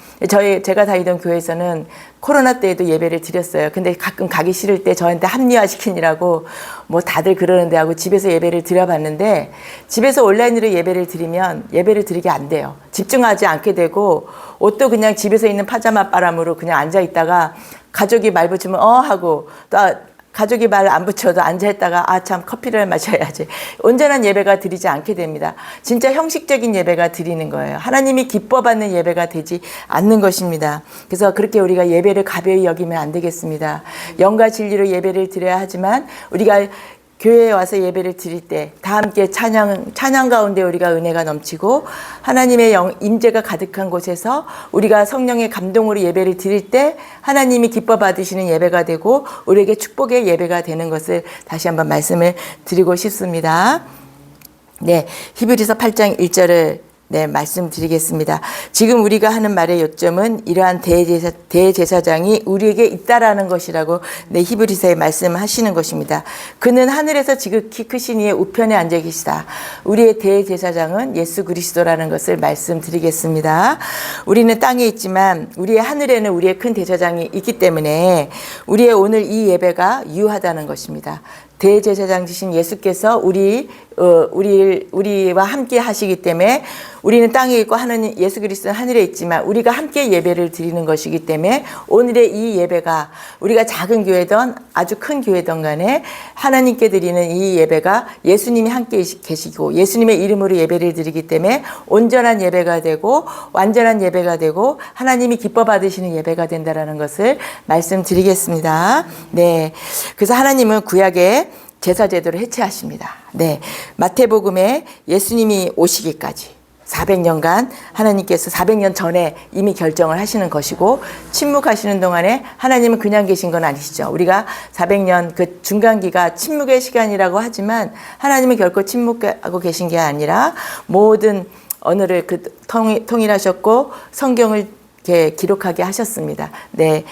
제가 다니던 교회에서는 코로나 때에도 예배를 드렸어요. 근데 가끔 가기 싫을 때 저한테 합리화시키느라고 뭐 다들 그러는데 하고 집에서 예배를 드려봤는데 집에서 온라인으로 예배를 드리면 예배를 드리게 안 돼요. 집중하지 않게 되고 옷도 그냥 집에서 있는 파자마 바람으로 그냥 앉아 있다가 가족이 말 붙이면 하고 또 가족이 말 안 붙여도 앉아있다가 아 참 커피를 마셔야지. 온전한 예배가 드리지 않게 됩니다. 진짜 형식적인 예배가 드리는 거예요. 하나님이 기뻐받는 예배가 되지 않는 것입니다. 그래서 그렇게 우리가 예배를 가벼이 여기면 안 되겠습니다. 영과 진리로 예배를 드려야 하지만 우리가 교회에 와서 예배를 드릴 때 다 함께 찬양 가운데 우리가 은혜가 넘치고 하나님의 임재가 가득한 곳에서 우리가 성령의 감동으로 예배를 드릴 때 하나님이 기뻐 받으시는 예배가 되고 우리에게 축복의 예배가 되는 것을 다시 한번 말씀을 드리고 싶습니다. 네, 히브리서 8장 1절을 말씀드리겠습니다. 지금 우리가 하는 말의 요점은 이러한 대제사장이 우리에게 있다라는 것이라고 히브리서에 말씀하시는 것입니다. 그는 하늘에서 지극히 크신 이의 우편에 앉아 계시다. 우리의 대제사장은 예수 그리스도라는 것을 말씀드리겠습니다. 우리는 땅에 있지만 우리의 하늘에는 우리의 큰 대제사장이 있기 때문에 우리의 오늘 이 예배가 유효하다는 것입니다. 대제사장이신 예수께서 우리와 함께 하시기 때문에 우리는 땅에 있고 하나님 예수 그리스도는 하늘에 있지만 우리가 함께 예배를 드리는 것이기 때문에 오늘의 이 예배가 우리가 작은 교회든 아주 큰 교회든 간에 하나님께 드리는 이 예배가 예수님이 함께 계시고 예수님의 이름으로 예배를 드리기 때문에 온전한 예배가 되고 완전한 예배가 되고 하나님이 기뻐 받으시는 예배가 된다라는 것을 말씀드리겠습니다. 네, 그래서 하나님은 구약에 제사 제도를 해체하십니다. 네, 마태복음에 예수님이 오시기까지 400년간 하나님께서 400년 전에 이미 결정을 하시는 것이고 침묵하시는 동안에 하나님은 그냥 계신 건 아니시죠. 우리가 400년 그 중간기가 침묵의 시간이라고 하지만 하나님은 결코 침묵하고 계신 게 아니라 모든 언어를 통일하셨고 성경을 이렇게 기록하게 하셨습니다. 네.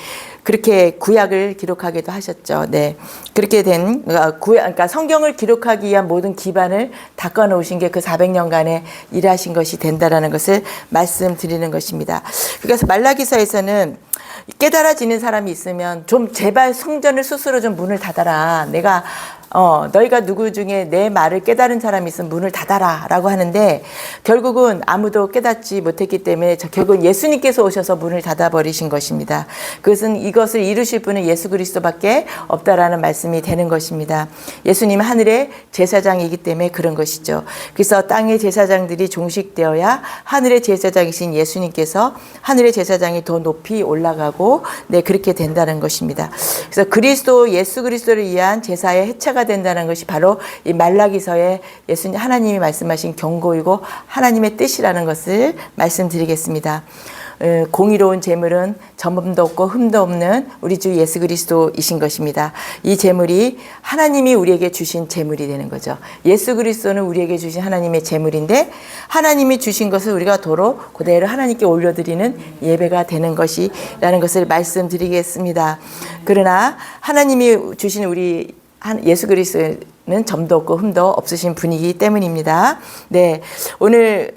그렇게 구약을 기록하기도 하셨죠. 네. 그렇게 그러니까 성경을 기록하기 위한 모든 기반을 닦아 놓으신 게 그 400년간의 일하신 것이 된다라는 것을 말씀드리는 것입니다. 그래서 말라기서에서는 깨달아지는 사람이 있으면 좀 제발 성전을 스스로 좀 문을 닫아라. 너희가 누구 중에 내 말을 깨달은 사람이 있으면 문을 닫아라 라고 하는데 결국은 아무도 깨닫지 못했기 때문에 결국은 예수님께서 오셔서 문을 닫아버리신 것입니다. 그것은 이것을 이루실 분은 예수 그리스도밖에 없다라는 말씀이 되는 것입니다. 예수님은 하늘의 제사장이기 때문에 그런 것이죠. 그래서 땅의 제사장들이 종식되어야 하늘의 제사장이신 예수님께서 하늘의 제사장이 더 높이 올라가고 그렇게 된다는 것입니다. 그래서 예수 그리스도를 위한 제사의 해체가 된다는 것이 바로 이 말라기서의 예수님 하나님이 말씀하신 경고이고 하나님의 뜻이라는 것을 말씀드리겠습니다. 공의로운 제물은 점도 없고 흠도 없는 우리 주 예수 그리스도이신 것입니다. 이 제물이 하나님이 우리에게 주신 제물이 되는 거죠. 예수 그리스도는 우리에게 주신 하나님의 제물인데 하나님이 주신 것을 우리가 도로 그대로 하나님께 올려드리는 예배가 되는 것이라는 것을 말씀드리겠습니다. 그러나 하나님이 주신 우리 예수 그리스도는 점도 없고 흠도 없으신 분이기 때문입니다. 네, 오늘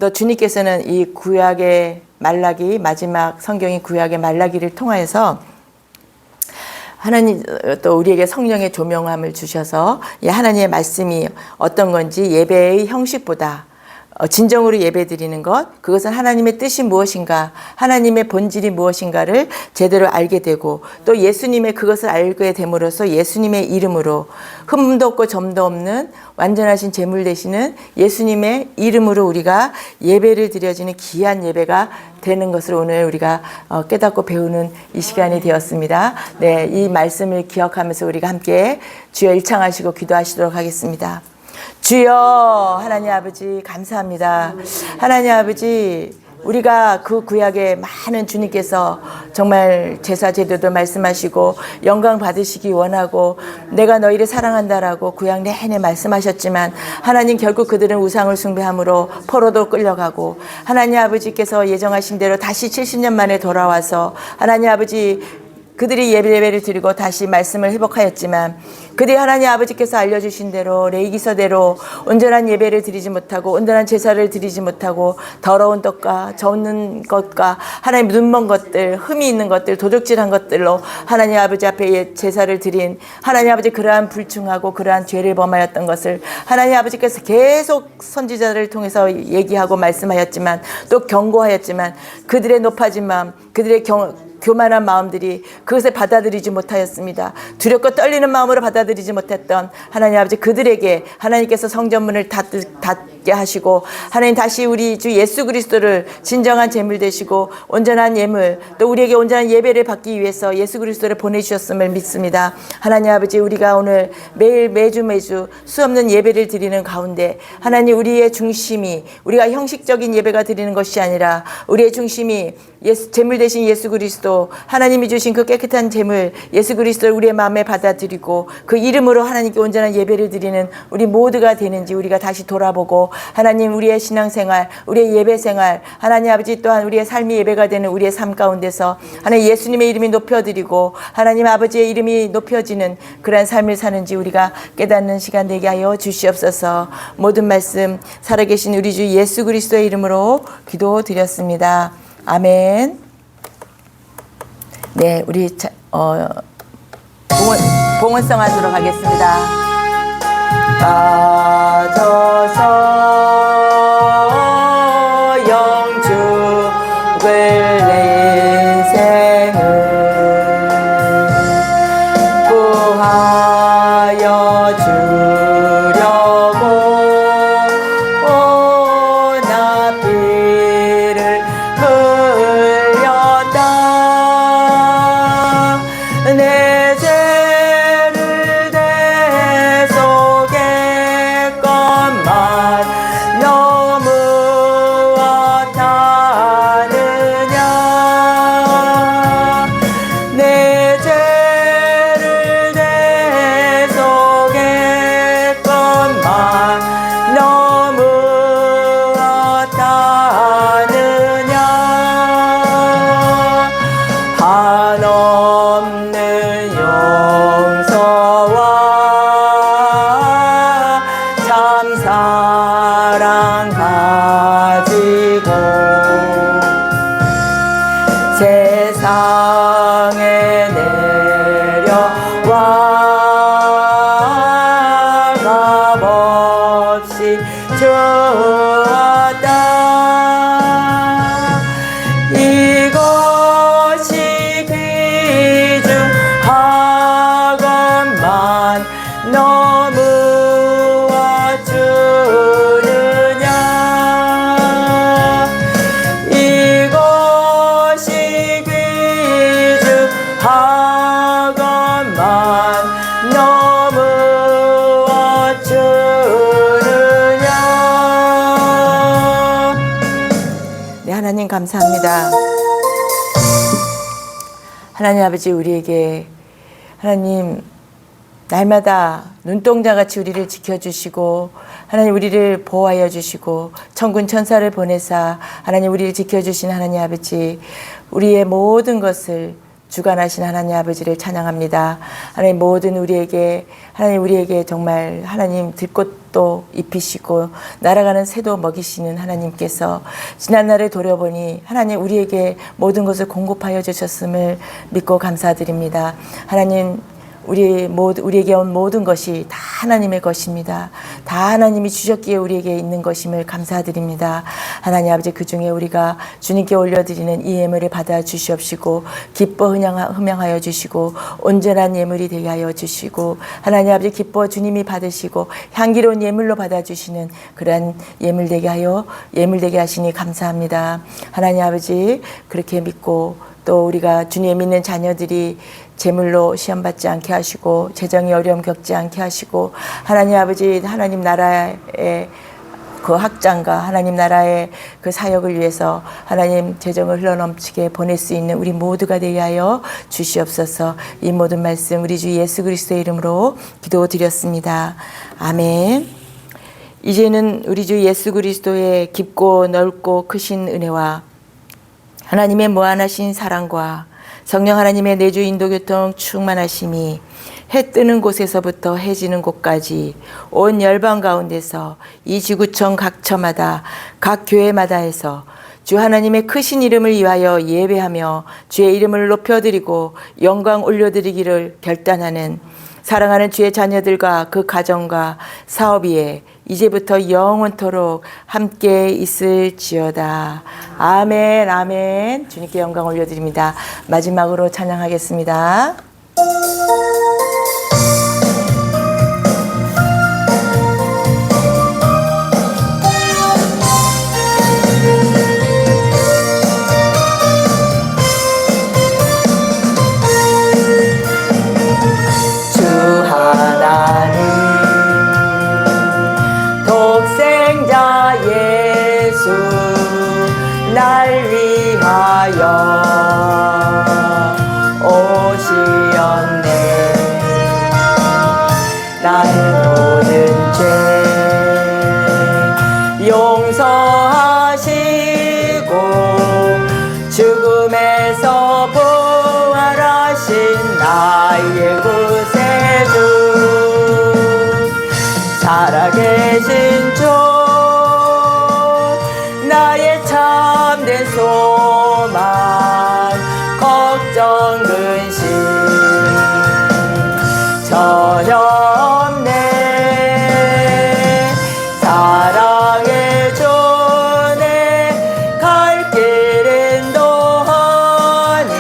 또 주님께서는 이 구약의 말라기 마지막 성경인 구약의 말라기를 통하여서 하나님 또 우리에게 성령의 조명함을 주셔서 하나님의 말씀이 어떤 건지 예배의 형식보다 진정으로 예배드리는 것, 그것은 하나님의 뜻이 무엇인가, 하나님의 본질이 무엇인가를 제대로 알게 되고 또 예수님의 그것을 알게 됨으로써 예수님의 이름으로 흠도 없고 점도 없는 완전하신 제물 되시는 예수님의 이름으로 우리가 예배를 드려지는 귀한 예배가 되는 것을 오늘 우리가 깨닫고 배우는 이 시간이 되었습니다. 네, 이 말씀을 기억하면서 우리가 함께 주여 일창하시고 기도하시도록 하겠습니다. 주여 하나님 아버지 감사합니다. 하나님 아버지 우리가 그 구약에 많은 주님께서 정말 제사 제도도 말씀하시고 영광 받으시기 원하고 내가 너희를 사랑한다라고 구약 내내 말씀하셨지만 하나님 결국 그들은 우상을 숭배함으로 포로도 끌려가고 하나님 아버지께서 예정하신 대로 다시 70년 만에 돌아와서 하나님 아버지 그들이 예배를 드리고 다시 말씀을 회복하였지만 그들이 하나님 아버지께서 알려주신 대로 레위기서대로 온전한 예배를 드리지 못하고 온전한 제사를 드리지 못하고 더러운 떡과 저는 것과 하나님 눈먼 것들 흠이 있는 것들 도적질한 것들로 하나님 아버지 앞에 제사를 드린 하나님 아버지 그러한 불충하고 그러한 죄를 범하였던 것을 하나님 아버지께서 계속 선지자를 통해서 얘기하고 말씀하였지만 또 경고하였지만 그들의 높아진 마음 그들의 교만한 마음들이 그것을 받아들이지 못하였습니다. 두렵고 떨리는 마음으로 받아들이지 못했던 하나님 아버지 그들에게 하나님께서 성전문을 닫게 하시고 하나님 다시 우리 주 예수 그리스도를 진정한 제물 되시고 온전한 예물 또 우리에게 온전한 예배를 받기 위해서 예수 그리스도를 보내주셨음을 믿습니다. 하나님 아버지 우리가 오늘 매주 수없는 예배를 드리는 가운데 하나님 우리의 중심이 우리가 형식적인 예배가 드리는 것이 아니라 우리의 중심이 제물 되신 예수 그리스도 하나님이 주신 그 깨끗한 제물 예수 그리스도를 우리의 마음에 받아들이고 그 이름으로 하나님께 온전한 예배를 드리는 우리 모두가 되는지 우리가 다시 돌아보고 하나님 우리의 신앙생활 우리의 예배생활 하나님 아버지 또한 우리의 삶이 예배가 되는 우리의 삶 가운데서 하나님 예수님의 이름이 높여드리고 하나님 아버지의 이름이 높여지는 그러한 삶을 사는지 우리가 깨닫는 시간 되게 하여 주시옵소서. 모든 말씀 살아계신 우리 주 예수 그리스도의 이름으로 기도드렸습니다. 아멘. 네, 우리 봉헌성 하도록 하겠습니다. 빠져서 영죽을 내 생을 구하여 주려고 나 피를 흘렸다. 내 죄를 내 속에 것만 너무하다느냐. 내 죄를 내 속에 것만 너무하다느냐. 한없는 용서와 참 사랑 가지고 세상에 내려와 값없이 주었다. 이것이 귀중하건만 너무와 주느냐. 이것이 귀중하건만 너무와 주느냐. 네, 하나님 감사합니다. 하나님 아버지 우리에게 하나님 날마다 눈동자같이 우리를 지켜주시고 하나님 우리를 보호하여 주시고 천군 천사를 보내사 하나님 우리를 지켜주신 하나님 아버지 우리의 모든 것을 주관하신 하나님 아버지를 찬양합니다. 하나님 모든 우리에게 하나님 우리에게 정말 하나님 들꽃도 입히시고 날아가는 새도 먹이시는 하나님께서 지난 날을 돌아보니 하나님 우리에게 모든 것을 공급하여 주셨음을 믿고 감사드립니다. 하나님 우리에게 온 모든 것이 다 하나님의 것입니다. 다 하나님이 주셨기에 우리에게 있는 것임을 감사드립니다. 하나님 아버지 그 중에 우리가 주님께 올려드리는 이 예물을 받아 주시옵시고 기뻐 흠양하여 주시고 온전한 예물이 되게 하여 주시고 하나님 아버지 기뻐 주님이 받으시고 향기로운 예물로 받아 주시는 그러한 예물 되게 하시니 감사합니다. 하나님 아버지 그렇게 믿고 또 우리가 주님 믿는 자녀들이 재물로 시험 받지 않게 하시고 재정의 어려움 겪지 않게 하시고 하나님 아버지 하나님 나라의 그 확장과 하나님 나라의 그 사역을 위해서 하나님 재정을 흘러넘치게 보낼 수 있는 우리 모두가 되게 하여 주시옵소서. 이 모든 말씀 우리 주 예수 그리스도의 이름으로 기도드렸습니다. 아멘. 이제는 우리 주 예수 그리스도의 깊고 넓고 크신 은혜와 하나님의 무한하신 사랑과 성령 하나님의 내주 인도교통 충만하심이 해 뜨는 곳에서부터 해 지는 곳까지 온 열방 가운데서 이 지구촌 각처마다 각 교회마다에서 주 하나님의 크신 이름을 위하여 예배하며 주의 이름을 높여드리고 영광 올려드리기를 결단하는 사랑하는 주의 자녀들과 그 가정과 사업 위에 이제부터 영원토록 함께 있을지어다. 아멘, 아멘. 주님께 영광 올려드립니다. 마지막으로 찬양하겠습니다. 날 위하여 오시었네. 나의 모든 죄 용서하시고 죽음에서 부활하신 나의 구세주 살아계신 주 나의 참된 소망 걱정 근심 전혀 없네. 사랑의 주내 갈 길은 도하니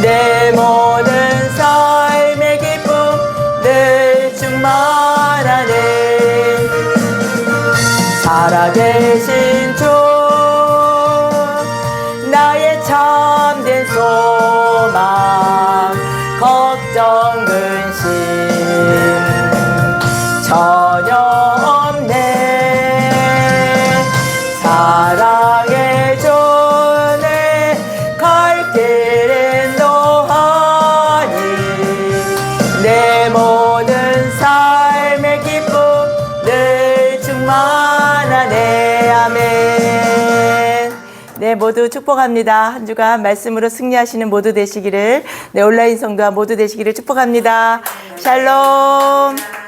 내 모든 삶의 기쁨 늘 충만하네. 살아계신 주 나의 참된 소망 걱정 근심 전혀 없네. 사랑의 주내 갈 길은 노하니 내 모든 삶의 기쁨 늘 충만하네. 아멘. 네, 모두 축복합니다. 한 주간 말씀으로 승리하시는 모두 되시기를, 네, 온라인 성도와 모두 되시기를 축복합니다. 샬롬.